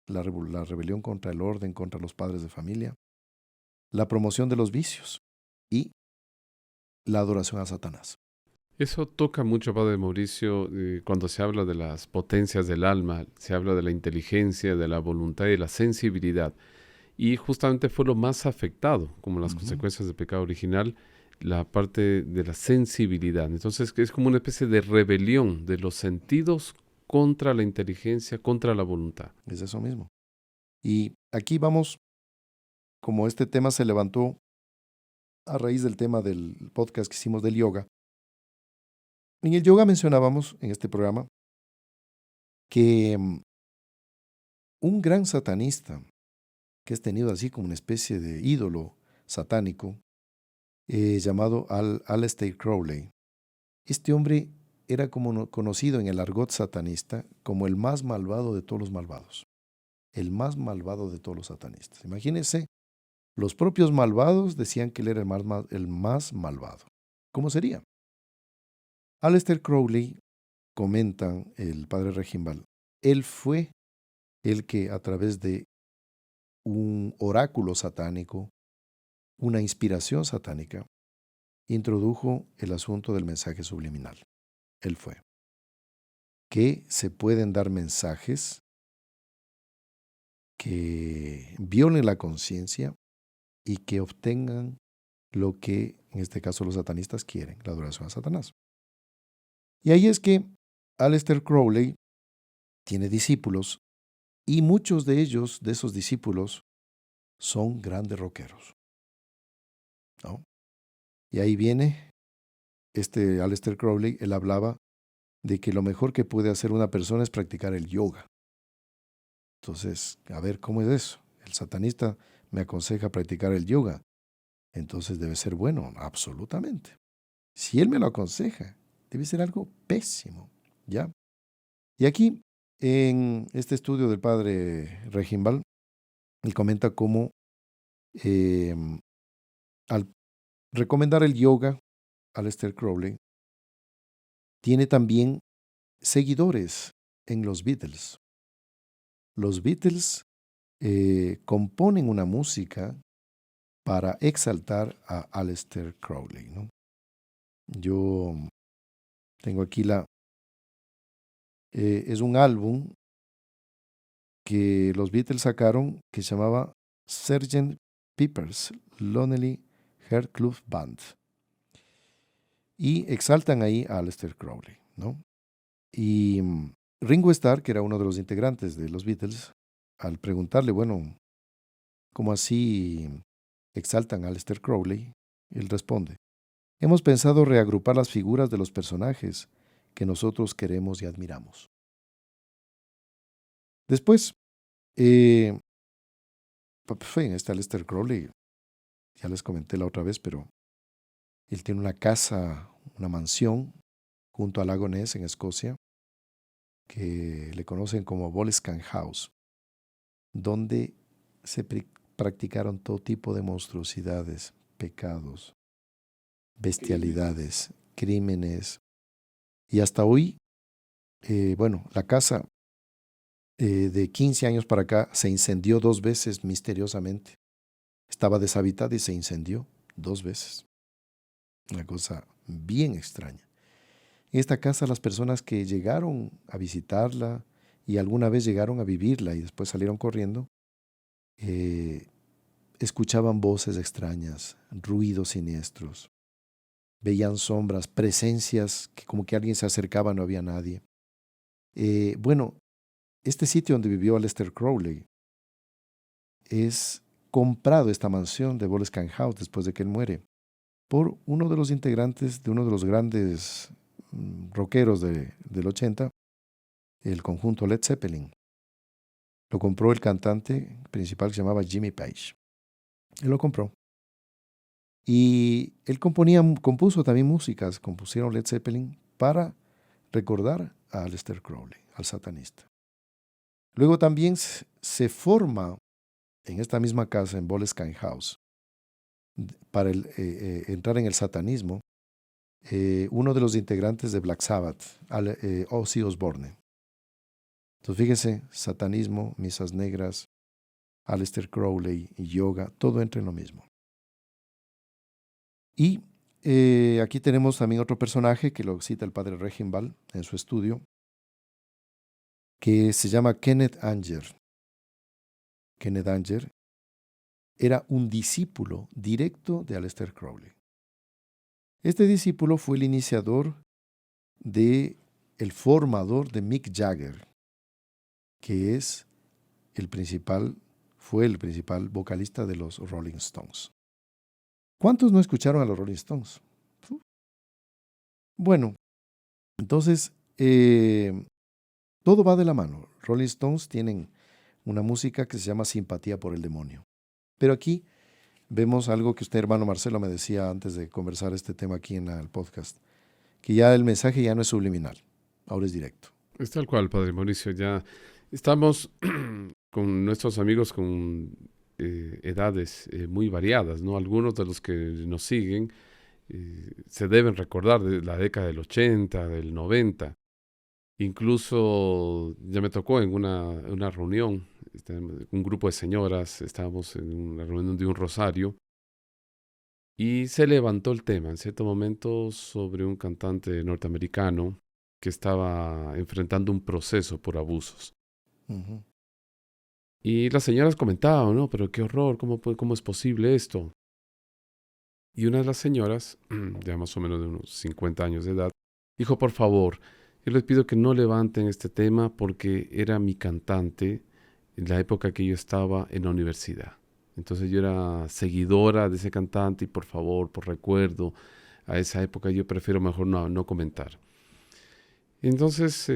la rebelión contra el orden, contra los padres de familia, la promoción de los vicios y la adoración a Satanás. Eso toca mucho, Padre Mauricio, cuando se habla de las potencias del alma, se habla de la inteligencia, de la voluntad y de la sensibilidad. Y justamente fue lo más afectado, como las consecuencias del pecado original, la parte de la sensibilidad. Entonces es como una especie de rebelión de los sentidos contra la inteligencia, contra la voluntad. Es eso mismo. Y aquí vamos, como este tema se levantó a raíz del tema del podcast que hicimos del yoga. En el yoga mencionábamos en este programa que un gran satanista, que es tenido así como una especie de ídolo satánico, llamado Aleister Crowley. Este hombre era como conocido en el argot satanista como el más malvado de todos los malvados. El más malvado de todos los satanistas. Imagínense, los propios malvados decían que él era el más malvado. ¿Cómo sería? Aleister Crowley, comentan el padre Regimbald, él fue el que a través de un oráculo satánico, una inspiración satánica, introdujo el asunto del mensaje subliminal. Él fue. Que se pueden dar mensajes que violen la conciencia y que obtengan lo que en este caso los satanistas quieren, la adoración a Satanás. Y ahí es que Aleister Crowley tiene discípulos y muchos de ellos, de esos discípulos, son grandes rockeros, ¿no? Y ahí viene Aleister Crowley, él hablaba de que lo mejor que puede hacer una persona es practicar el yoga. Entonces, a ver, ¿cómo es eso? El satanista me aconseja practicar el yoga. Entonces debe ser bueno, absolutamente. Si él me lo aconseja, debe ser algo pésimo, ¿ya? Y aquí, en este estudio del padre Regimbald, él comenta cómo al recomendar el yoga, Aleister Crowley tiene también seguidores en los Beatles. Los Beatles componen una música para exaltar a Aleister Crowley, ¿no? Yo tengo aquí es un álbum que los Beatles sacaron que se llamaba Sgt. Pepper's Lonely Heart Club Band. Y exaltan ahí a Aleister Crowley, ¿no? Y Ringo Starr, que era uno de los integrantes de los Beatles, al preguntarle, bueno, ¿cómo así exaltan a Aleister Crowley? Él responde, hemos pensado reagrupar las figuras de los personajes que nosotros queremos y admiramos. Después, fue este Aleister Crowley, ya les comenté la otra vez, pero él tiene una casa, una mansión junto al lago Ness en Escocia, que le conocen como Boleskine House, donde se practicaron todo tipo de monstruosidades, pecados, bestialidades, crímenes. Y hasta hoy, bueno, la casa de 15 años para acá se incendió 2 veces misteriosamente. Estaba deshabitada y se incendió 2 veces. Una cosa bien extraña. En esta casa las personas que llegaron a visitarla y alguna vez llegaron a vivirla y después salieron corriendo, escuchaban voces extrañas, ruidos siniestros, veían sombras, presencias, que como que alguien se acercaba, no había nadie. Bueno, este sitio donde vivió Aleister Crowley es comprado, esta mansión de Boleskine House, después de que él muere, por uno de los integrantes de uno de los grandes rockeros del 80, el conjunto Led Zeppelin. Lo compró el cantante principal que se llamaba Jimmy Page. Él lo compró. Y él compuso también músicas, compusieron Led Zeppelin para recordar a Aleister Crowley, al satanista. Luego también se forma en esta misma casa, en Boleskine House, para entrar en el satanismo, uno de los integrantes de Black Sabbath, Ozzy Osbourne. Entonces fíjese, satanismo, misas negras, Aleister Crowley y yoga, todo entra en lo mismo. Y aquí tenemos también otro personaje que lo cita el padre Reginbald en su estudio, que se llama Kenneth Anger. Kenneth Anger era un discípulo directo de Aleister Crowley. Este discípulo fue el iniciador el formador de Mick Jagger, que fue el principal vocalista de los Rolling Stones. ¿Cuántos no escucharon a los Rolling Stones? Bueno, entonces todo va de la mano. Rolling Stones tienen una música que se llama Simpatía por el Demonio. Pero aquí vemos algo que usted, hermano Marcelo, me decía antes de conversar este tema aquí en el podcast, que ya el mensaje ya no es subliminal, ahora es directo. Es tal cual, Padre Mauricio. Ya estamos con nuestros amigos con edades muy variadas, ¿no? Algunos de los que nos siguen se deben recordar de la década del 80, del 90. Incluso ya me tocó en una reunión, un grupo de señoras, estábamos en una reunión de un rosario y se levantó el tema en cierto momento sobre un cantante norteamericano que estaba enfrentando un proceso por abusos. Uh-huh. Y las señoras comentaban, ¿no? Pero qué horror, ¿cómo es posible esto? Y una de las señoras, ya más o menos de unos 50 años de edad, dijo, por favor, yo les pido que no levanten este tema porque era mi cantante en la época que yo estaba en la universidad. Entonces yo era seguidora de ese cantante y por favor, por recuerdo a esa época, yo prefiero mejor no comentar. Entonces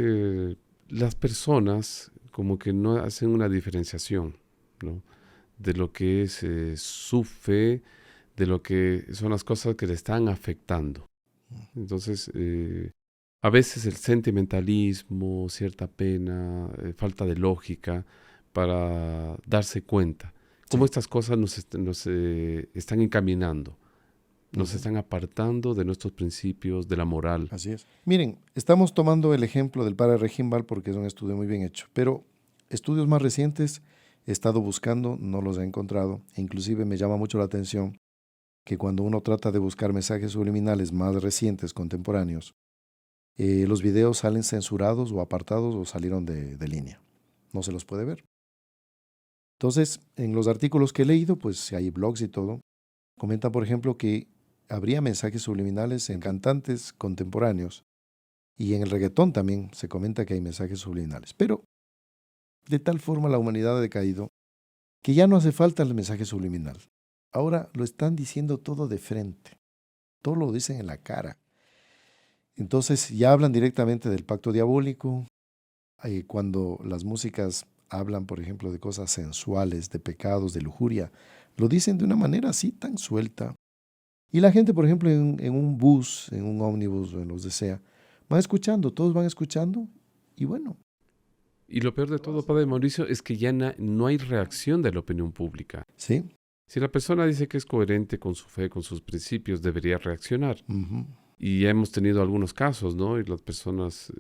las personas como que no hacen una diferenciación, ¿no? De lo que es su fe, de lo que son las cosas que le están afectando. Entonces, a veces el sentimentalismo, cierta pena, falta de lógica para darse cuenta cómo Sí. estas cosas nos están encaminando, nos Uh-huh. están apartando de nuestros principios, de la moral. Así es. Miren, estamos tomando el ejemplo del padre Reginbald porque es un estudio muy bien hecho, pero estudios más recientes he estado buscando, no los he encontrado, e inclusive me llama mucho la atención que cuando uno trata de buscar mensajes subliminales más recientes, contemporáneos, los videos salen censurados o apartados o salieron de línea. No se los puede ver. Entonces, en los artículos que he leído, pues hay blogs y todo, comentan, por ejemplo, que habría mensajes subliminales en cantantes contemporáneos y en el reggaetón también se comenta que hay mensajes subliminales. Pero de tal forma la humanidad ha decaído que ya no hace falta el mensaje subliminal. Ahora lo están diciendo todo de frente, todo lo dicen en la cara. Entonces ya hablan directamente del pacto diabólico. Cuando las músicas hablan, por ejemplo, de cosas sensuales, de pecados, de lujuria, lo dicen de una manera así tan suelta. Y la gente, por ejemplo, en un bus, en un ómnibus o en los desea, van escuchando, todos van escuchando y bueno. Y lo peor de todo, Padre Mauricio, es que ya no hay reacción de la opinión pública. Sí. Si la persona dice que es coherente con su fe, con sus principios, debería reaccionar. Ujú. Y ya hemos tenido algunos casos, ¿no? Y las personas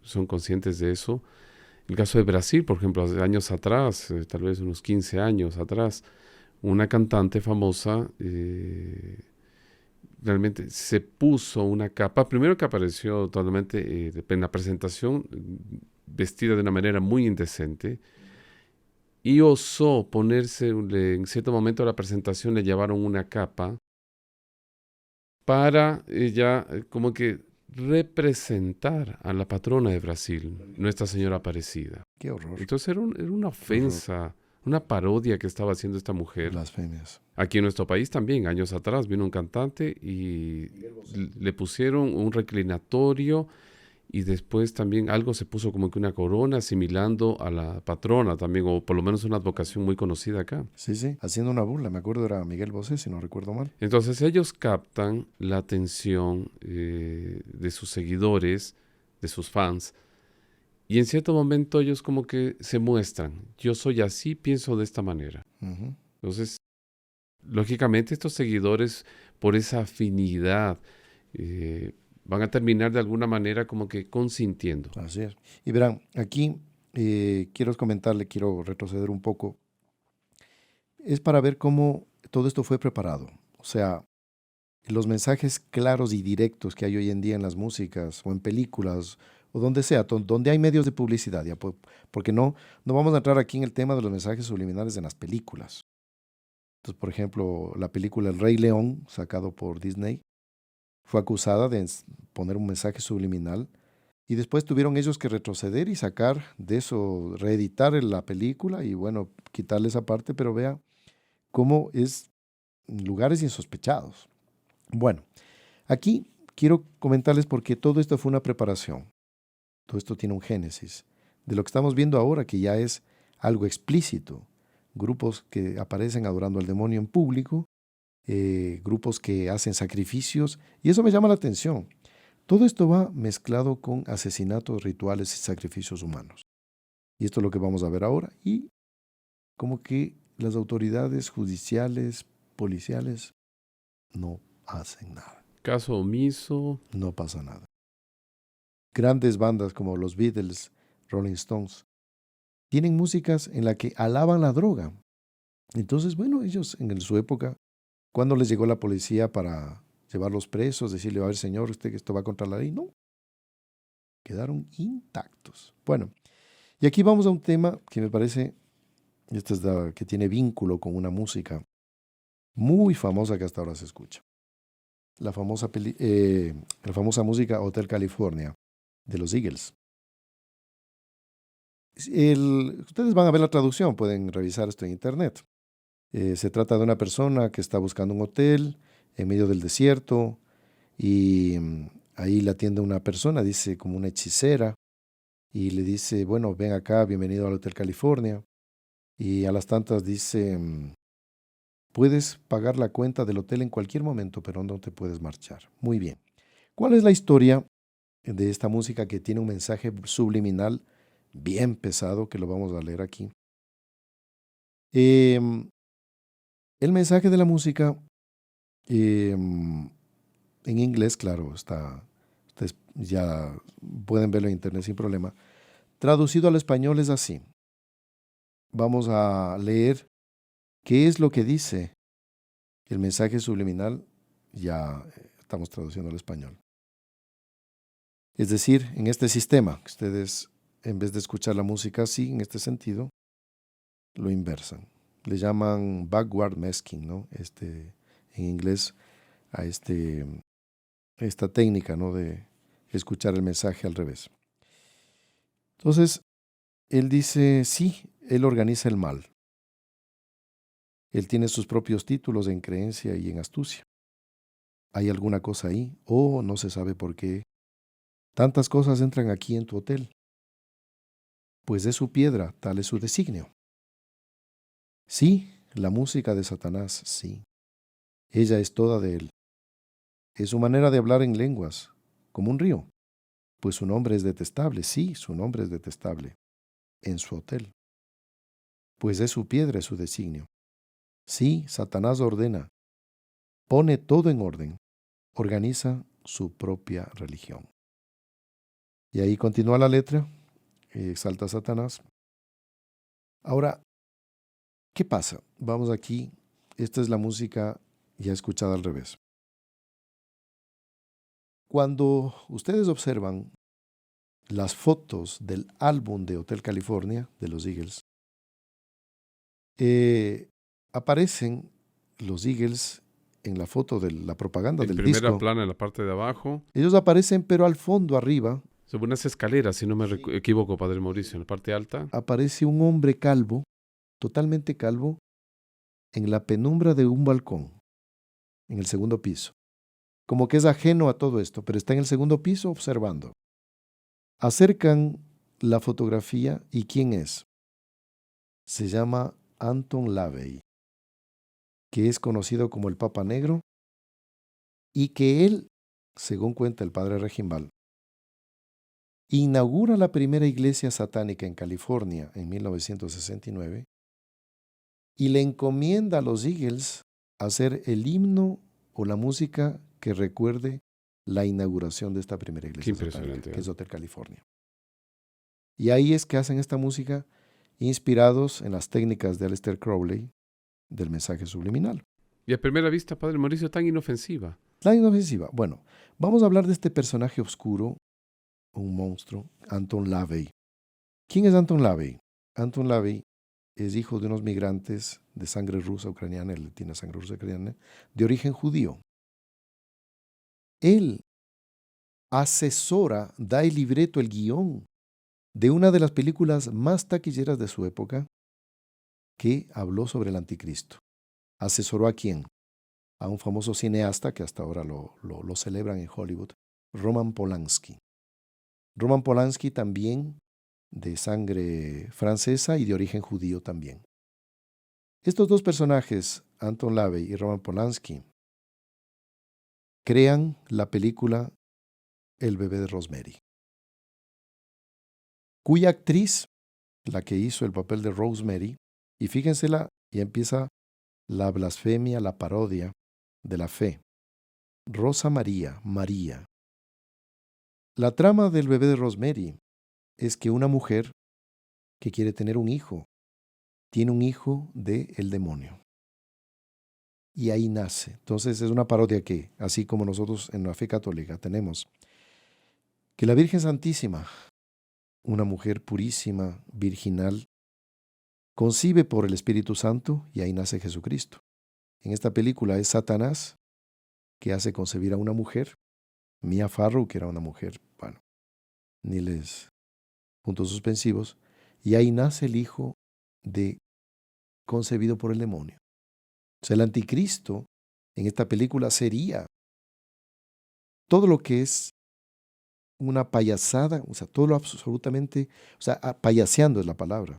son conscientes de eso. El caso de Brasil, por ejemplo, hace años atrás, tal vez unos 15 años atrás, una cantante famosa realmente se puso una capa, primero que apareció totalmente en la presentación, vestida de una manera muy indecente, y osó ponerse, en cierto momento de la presentación le llevaron una capa para ella como que representar a la patrona de Brasil, Nuestra Señora Aparecida. Qué horror. Entonces era una ofensa, una parodia que estaba haciendo esta mujer. Blasfemias. Aquí en nuestro país también, años atrás, vino un cantante y le pusieron un reclinatorio y después también algo se puso como que una corona asimilando a la patrona también, o por lo menos una advocación muy conocida acá. Sí, sí, haciendo una burla. Me acuerdo era Miguel Bosé, si no recuerdo mal. Entonces ellos captan la atención de sus seguidores, de sus fans, y en cierto momento ellos como que se muestran. Yo soy así, pienso de esta manera. Ujú. Entonces, lógicamente estos seguidores, por esa afinidad, van a terminar de alguna manera como que consintiendo. Así es. Y verán, aquí quiero comentarle, quiero retroceder un poco. Es para ver cómo todo esto fue preparado. O sea, los mensajes claros y directos que hay hoy en día en las músicas o en películas o donde sea, donde hay medios de publicidad, ya, porque no vamos a entrar aquí en el tema de los mensajes subliminales en las películas. Entonces, por ejemplo, la película El Rey León, sacado por Disney, fue acusada de poner un mensaje subliminal y después tuvieron ellos que retroceder y sacar de eso, reeditar la película y bueno, quitarle esa parte, pero vea cómo es en lugares insospechados. Bueno, aquí quiero comentarles porque todo esto fue una preparación, todo esto tiene un génesis, de lo que estamos viendo ahora que ya es algo explícito, grupos que aparecen adorando al demonio en público, grupos que hacen sacrificios, y eso me llama la atención. Todo esto va mezclado con asesinatos, rituales y sacrificios humanos. Y esto es lo que vamos a ver ahora. Y como que las autoridades judiciales, policiales, no hacen nada. Caso omiso. No pasa nada. Grandes bandas como los Beatles, Rolling Stones, tienen músicas en las que alaban la droga. Entonces, bueno, ellos en su época, cuando les llegó la policía para llevarlos presos, decirle, a ver, señor, usted que esto va contra la ley, no. Quedaron intactos. Bueno, y aquí vamos a un tema que me parece, que tiene vínculo con una música muy famosa que hasta ahora se escucha. La famosa música Hotel California de los Eagles. Ustedes van a ver la traducción, pueden revisar esto en internet. Se trata de una persona que está buscando un hotel en medio del desierto y ahí la atiende una persona, dice como una hechicera, y le dice, bueno, ven acá, bienvenido al Hotel California. Y a las tantas dice, puedes pagar la cuenta del hotel en cualquier momento, pero no te puedes marchar. Muy bien. ¿Cuál es la historia de esta música que tiene un mensaje subliminal bien pesado, que lo vamos a leer aquí? El mensaje de la música, en inglés, claro, ustedes ya pueden verlo en internet sin problema. Traducido al español es así. Vamos a leer qué es lo que dice El mensaje subliminal ya estamos traduciendo al español. Es decir, en este sistema, ustedes en vez de escuchar la música así, en este sentido, lo inversan. Le llaman backward masking, ¿no? En inglés, a esta técnica, ¿no? De escuchar el mensaje al revés. Entonces, él dice, sí, él organiza el mal. Él tiene sus propios títulos en creencia y en astucia. ¿Hay alguna cosa ahí? Oh, no se sabe por qué. Tantas cosas entran aquí en tu hotel. Pues es su piedra, tal es su designio. Sí, la música de Satanás, sí. Ella es toda de él. Es su manera de hablar en lenguas, como un río. Pues su nombre es detestable, sí, su nombre es detestable. En su hotel. Pues es su piedra, es su designio. Sí, Satanás ordena, pone todo en orden, organiza su propia religión. Y ahí continúa la letra, exalta a Satanás. Ahora, ¿qué pasa? Vamos aquí, esta es la música ya escuchada al revés. Cuando ustedes observan las fotos del álbum de Hotel California de los Eagles, aparecen los Eagles en la foto de la propaganda En del primera disco. plana, en la parte de abajo, Ellos aparecen, pero al fondo, arriba, sobre unas escaleras, si no me equivoco, Padre Mauricio, en la parte alta. aparece un hombre calvo, totalmente calvo, en la penumbra de un balcón, en el segundo piso. Como que es ajeno a todo esto, pero está en el segundo piso observando. Acercan la fotografía y ¿quién es? Se llama Anton LaVey, que es conocido como el Papa Negro y que él, según cuenta el padre Regimbal, inaugura la primera iglesia satánica en California en 1969 y le encomienda a los Eagles hacer el himno o la música que recuerde la inauguración de esta primera Qué iglesia satánica, impresionante. que es Hotel California. Y ahí es que hacen esta música inspirados en las técnicas de Aleister Crowley del mensaje subliminal. Y a primera vista, Padre Mauricio, tan inofensiva. La inofensiva. Bueno, vamos a hablar de este personaje oscuro, un monstruo, Anton LaVey. ¿Quién es Anton LaVey? Anton LaVey es hijo de unos migrantes de sangre rusa ucraniana, él tiene sangre rusa ucraniana, de origen judío. Él asesora, da el libreto, el guión de una de las películas más taquilleras de su época que habló sobre el anticristo. ¿Asesoró a quién? A un famoso cineasta que hasta ahora lo celebran en Hollywood, Roman Polanski. Roman Polanski también de sangre francesa y de origen judío también. Estos dos personajes, Anton LaVey y Roman Polanski, crean la película El bebé de Rosemary, cuya actriz, la que hizo el papel de Rosemary, y fíjensela, ya empieza la blasfemia, la parodia de la fe. Rosa María, María. La trama del bebé de Rosemary es que una mujer que quiere tener un hijo, tiene un hijo del demonio. Y ahí nace. Entonces es una parodia que, así como nosotros en la fe católica tenemos, que la Virgen Santísima, una mujer purísima, virginal, concibe por el Espíritu Santo y ahí nace Jesucristo. En esta película es Satanás que hace concebir a una mujer, Mia Farrow, que era una mujer, bueno, ni les puntos suspensivos, y ahí nace el hijo concebido por el demonio. O sea, el anticristo en esta película sería todo lo que es una payasada, o sea, todo lo absolutamente, o sea, payaseando es la palabra,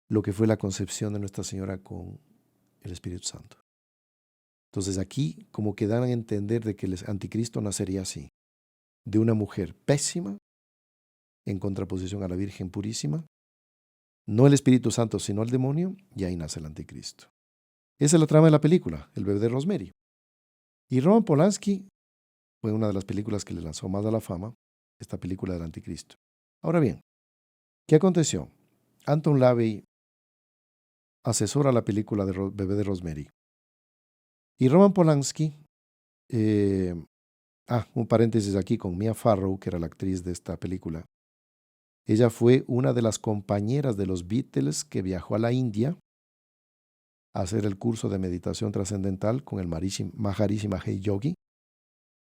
lo que fue la concepción de Nuestra Señora con el Espíritu Santo. Entonces aquí como que dan a entender de que el anticristo nacería así, de una mujer pésima, en contraposición a la Virgen purísima, no el Espíritu Santo, sino el demonio, y ahí nace el anticristo. Esa es la trama de la película, El bebé de Rosemary. Y Roman Polanski fue una de las películas que le lanzó más a la fama, esta película del anticristo. Ahora bien, ¿qué aconteció? Anton LaVey asesora la película de Bebé de Rosemary Y Roman Polanski, eh, un paréntesis aquí con Mia Farrow, que era la actriz de esta película. Ella fue una de las compañeras de los Beatles que viajó a la India a hacer el curso de meditación trascendental con el Maharishi Mahesh Yogi.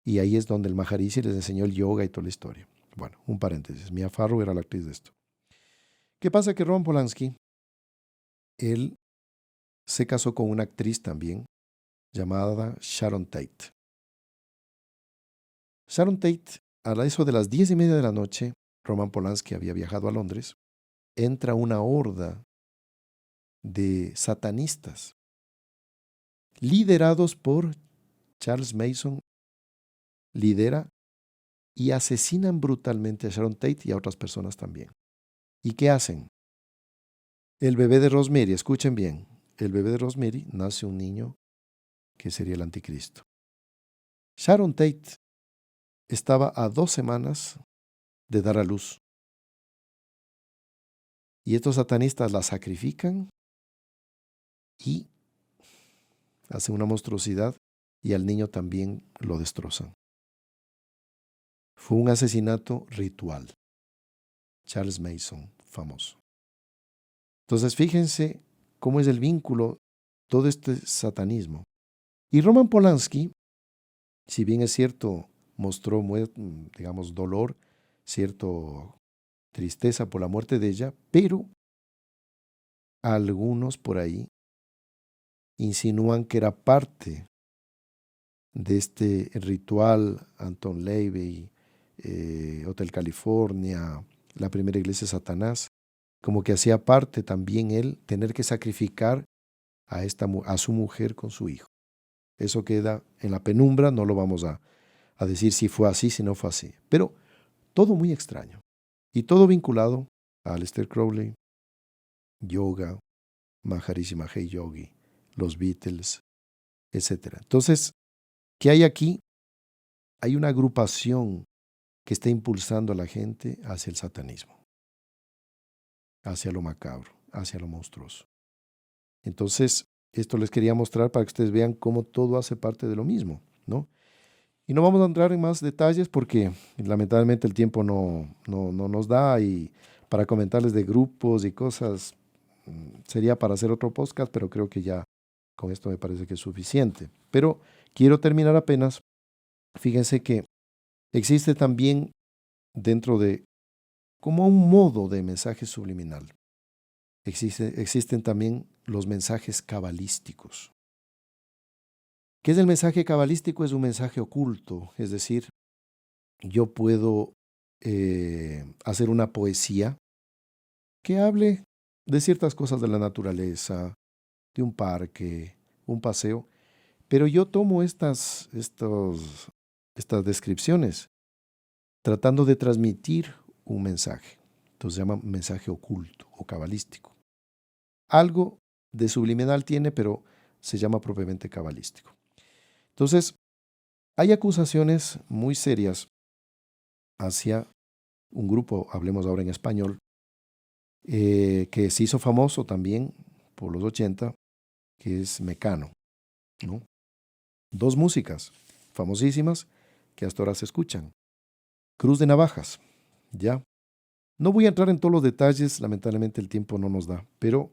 Y ahí es donde el Maharishi les enseñó el yoga y toda la historia. Bueno, un paréntesis. Mia Farrow era la actriz de esto. ¿Qué pasa? Que Roman Polanski, él se casó con una actriz también llamada Sharon Tate. Sharon Tate, a eso de las 10:30 de la noche, Roman Polanski había viajado a Londres, entra una horda de satanistas liderados por Charles Manson, lidera y asesinan brutalmente a Sharon Tate y a otras personas también. ¿Y qué hacen? El bebé de Rosemary, escuchen bien, el bebé de Rosemary nace un niño que sería el anticristo. Sharon Tate estaba a 2 semanas de dar a luz. Y estos satanistas la sacrifican y hacen una monstruosidad y al niño también lo destrozan. Fue un asesinato ritual. Charles Manson, famoso. Entonces fíjense cómo es el vínculo, todo este satanismo. Y Roman Polanski, si bien es cierto, mostró, digamos, dolor, cierto tristeza por la muerte de ella, pero algunos por ahí insinúan que era parte de este ritual Anton LaVey, Hotel California, la primera iglesia de Satanás, como que hacía parte también él tener que sacrificar a su mujer con su hijo. Eso queda en la penumbra, no lo vamos a decir si fue así, si no fue así. Pero todo muy extraño. Y todo vinculado a Aleister Crowley, yoga, Maharishi Mahesh Yogi, los Beatles, etc. Entonces, ¿qué hay aquí? Hay una agrupación que está impulsando a la gente hacia el satanismo, hacia lo macabro, hacia lo monstruoso. Entonces, esto les quería mostrar para que ustedes vean cómo todo hace parte de lo mismo, ¿no? Y no vamos a entrar en más detalles porque lamentablemente el tiempo no nos da, y para comentarles de grupos y cosas sería para hacer otro podcast, pero creo que ya con esto me parece que es suficiente. Pero quiero terminar apenas. Fíjense que existe también dentro de como un modo de mensaje subliminal. Existen también los mensajes cabalísticos. ¿Qué es el mensaje cabalístico? Es un mensaje oculto, es decir, yo puedo hacer una poesía que hable de ciertas cosas de la naturaleza, de un parque, un paseo, pero yo tomo estas descripciones tratando de transmitir un mensaje. Entonces se llama mensaje oculto o cabalístico. Algo de subliminal tiene, pero se llama propiamente cabalístico. Entonces, hay acusaciones muy serias hacia un grupo, hablemos ahora en español, que se hizo famoso también por los 80, que es Mecano, ¿no? 2 músicas famosísimas que hasta ahora se escuchan. Cruz de Navajas, ¿ya? No voy a entrar en todos los detalles, lamentablemente el tiempo no nos da, pero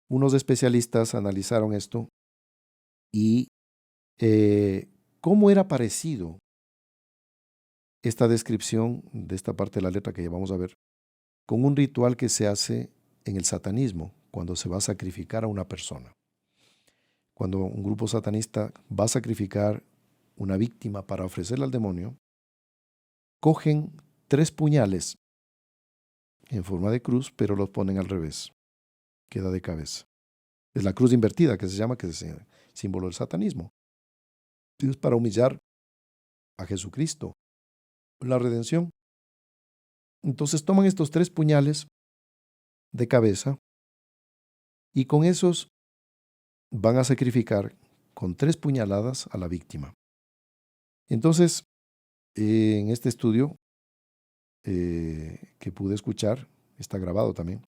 unos especialistas analizaron esto y cómo era parecido esta descripción de esta parte de la letra que ya vamos a ver con un ritual que se hace en el satanismo cuando se va a sacrificar a una persona. Cuando un grupo satanista va a sacrificar una víctima para ofrecerla al demonio, cogen 3 puñales en forma de cruz, pero los ponen al revés, queda de cabeza. Es la cruz invertida que se llama, que es el símbolo del satanismo. Es para humillar a Jesucristo, la redención. Entonces toman estos 3 puñales de cabeza y con esos van a sacrificar con 3 puñaladas a la víctima. Entonces, en este estudio que pude escuchar, está grabado también,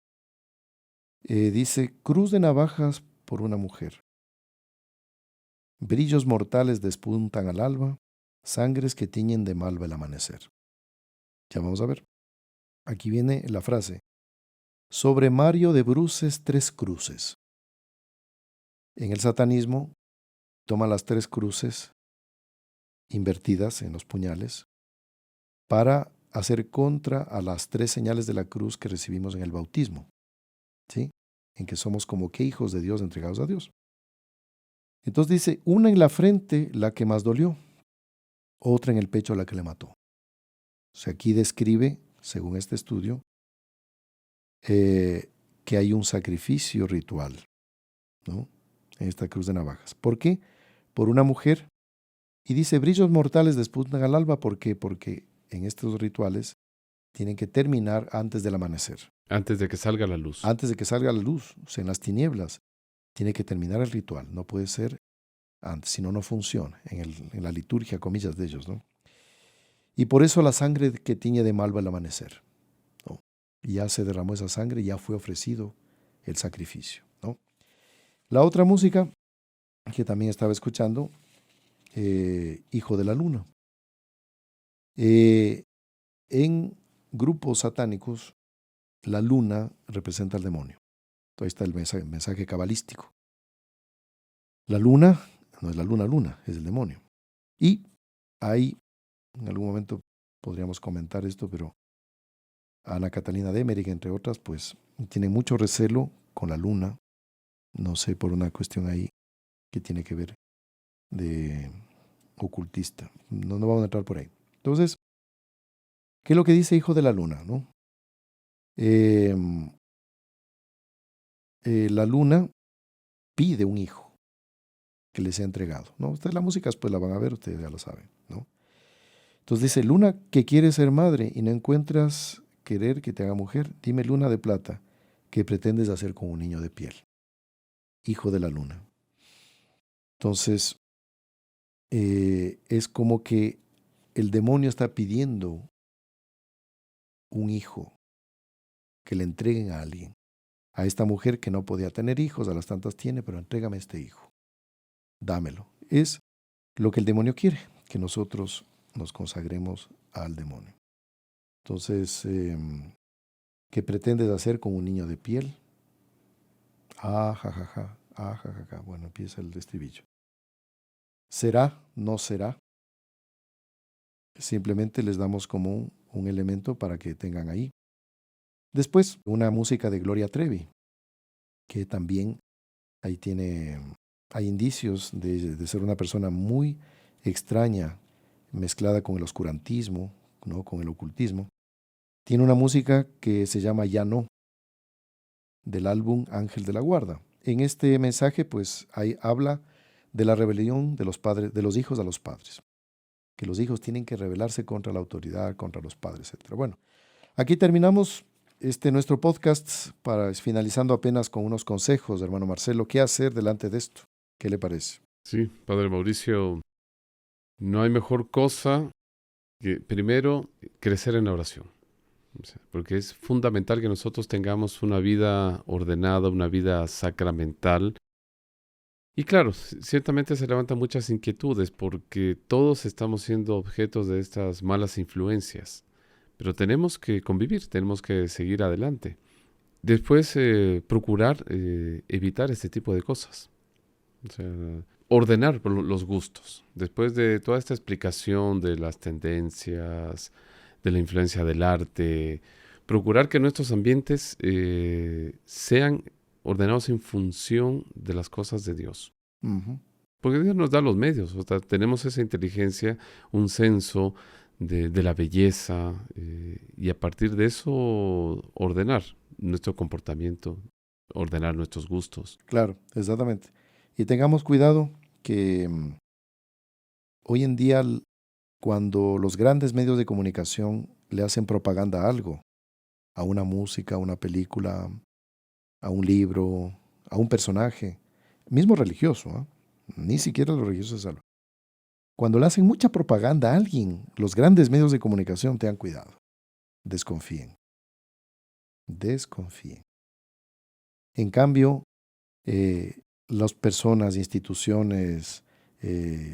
dice cruz de navajas por una mujer, Brillos mortales despuntan al alba, sangres que tiñen de malva el amanecer. Ya vamos a ver. Aquí viene la frase. Sobre Mario de bruces 3 cruces. En el satanismo toma las 3 cruces invertidas en los puñales para hacer contra a las 3 señales de la cruz que recibimos en el bautismo, ¿sí? En que somos como que hijos de Dios entregados a Dios. Entonces dice, una en la frente la que más dolió, otra en el pecho la que le mató. O sea, aquí describe, según este estudio, que hay un sacrificio ritual, ¿no? En esta cruz de navajas. ¿Por qué? Por una mujer. Y dice, brillos mortales despuntan al alba. ¿Por qué? Porque en estos rituales tienen que terminar antes del amanecer. Antes de que salga la luz. Antes de que salga la luz, o sea, en las tinieblas, tiene que terminar el ritual. No puede ser antes, si no, no funciona en la liturgia, comillas de ellos, ¿no? Y por eso la sangre que tiñe de malva el amanecer, ¿no? Y ya se derramó esa sangre, ya fue ofrecido el sacrificio, ¿no? La otra música que también estaba escuchando, Hijo de la Luna. En grupos satánicos, la luna representa al demonio. Ahí está el mensaje cabalístico. La luna no es la luna, es el demonio. Y ahí, en algún momento podríamos comentar esto, pero Ana Catalina de Emmerich, entre otras, pues tiene mucho recelo con la luna, no sé, por una cuestión ahí que tiene que ver de ocultista. No vamos a entrar por ahí. Entonces, ¿qué es lo que dice Hijo de la Luna, no? La luna pide un hijo que le sea entregado, ¿no? Ustedes la música después la van a ver, ustedes ya lo saben, ¿no? Entonces dice, luna que quiere ser madre y no encuentras querer que te haga mujer, dime luna de plata, ¿qué pretendes hacer con un niño de piel? Hijo de la luna. Entonces, es como que el demonio está pidiendo un hijo que le entreguen a alguien. A esta mujer que no podía tener hijos, a las tantas tiene, pero entrégame este hijo. Dámelo. Es lo que el demonio quiere, que nosotros nos consagremos al demonio. Entonces, ¿qué pretendes hacer con un niño de piel? Ah, jajaja, ah, jajaja. Bueno, empieza el estribillo. ¿Será? ¿No será? Simplemente les damos como un elemento para que tengan ahí. Después, una música de Gloria Trevi, que también ahí hay indicios de ser una persona muy extraña, mezclada con el oscurantismo, ¿no? Con el ocultismo. Tiene una música que se llama Ya no, del álbum Ángel de la Guarda. En este mensaje, pues, ahí habla de la rebelión de los padres, de los hijos a los padres, que los hijos tienen que rebelarse contra la autoridad, contra los padres, etc. Bueno, aquí terminamos nuestro podcast, finalizando apenas con unos consejos, hermano Marcelo. ¿Qué hacer delante de esto? ¿Qué le parece? Sí, Padre Mauricio, no hay mejor cosa que primero crecer en la oración. O sea, porque es fundamental que nosotros tengamos una vida ordenada, una vida sacramental. Y claro, ciertamente se levantan muchas inquietudes porque todos estamos siendo objetos de estas malas influencias. Pero tenemos que convivir, tenemos que seguir adelante. Después, procurar evitar este tipo de cosas. O sea, ordenar los gustos. Después de toda esta explicación de las tendencias, de la influencia del arte, procurar que nuestros ambientes sean ordenados en función de las cosas de Dios. Uh-huh. Porque Dios nos da los medios, o sea, tenemos esa inteligencia, un senso de la belleza, y a partir de eso ordenar nuestro comportamiento, ordenar nuestros gustos. Claro, exactamente. Y tengamos cuidado que hoy en día, cuando los grandes medios de comunicación le hacen propaganda a algo, a una música, a una película, a un libro, a un personaje, mismo religioso, ¿eh? Ni siquiera los religiosos es algo. Cuando le hacen mucha propaganda a alguien, los grandes medios de comunicación, tengan cuidado. Desconfíen. Desconfíen. En cambio, las personas, instituciones,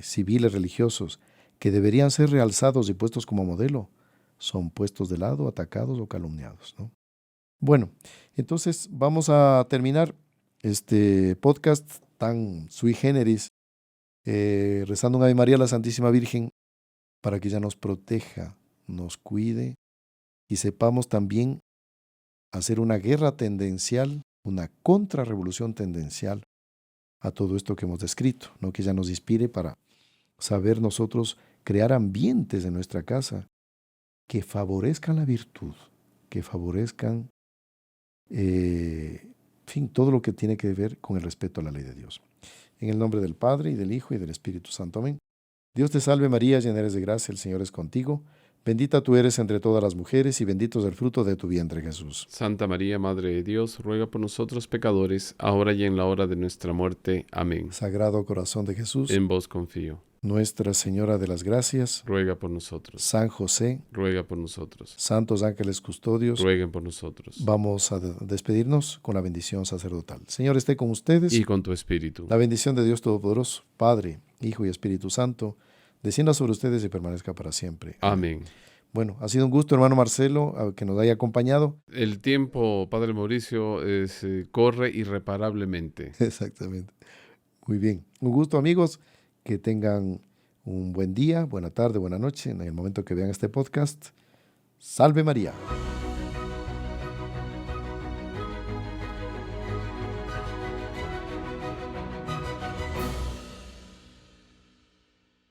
civiles, religiosos, que deberían ser realzados y puestos como modelo, son puestos de lado, atacados o calumniados, ¿no? Bueno, entonces vamos a terminar este podcast tan sui generis, rezando un Ave María a la Santísima Virgen para que ella nos proteja, nos cuide y sepamos también hacer una guerra tendencial, una contrarrevolución tendencial a todo esto que hemos descrito, ¿no? Que ella nos inspire para saber nosotros crear ambientes en nuestra casa que favorezcan la virtud, que favorezcan, en fin, todo lo que tiene que ver con el respeto a la ley de Dios. En el nombre del Padre, y del Hijo, y del Espíritu Santo. Amén. Dios te salve María, llena eres de gracia, el Señor es contigo. Bendita tú eres entre todas las mujeres, y bendito es el fruto de tu vientre, Jesús. Santa María, Madre de Dios, ruega por nosotros pecadores, ahora y en la hora de nuestra muerte. Amén. Sagrado corazón de Jesús, En vos confío. Nuestra Señora de las Gracias, Ruega por nosotros. San José, Ruega por nosotros. santos ángeles custodios, Rueguen por nosotros. vamos a despedirnos con la bendición sacerdotal. Señor, esté con ustedes. Y con tu espíritu. La bendición de Dios Todopoderoso, Padre, Hijo y Espíritu Santo, descienda sobre ustedes y permanezca para siempre. Amén. Bueno, ha sido un gusto, hermano Marcelo, que nos haya acompañado. El tiempo, Padre Mauricio, corre irreparablemente. Exactamente. Muy bien. Un gusto, amigos. Que tengan un buen día, buena tarde, buena noche en el momento que vean este podcast. Salve María.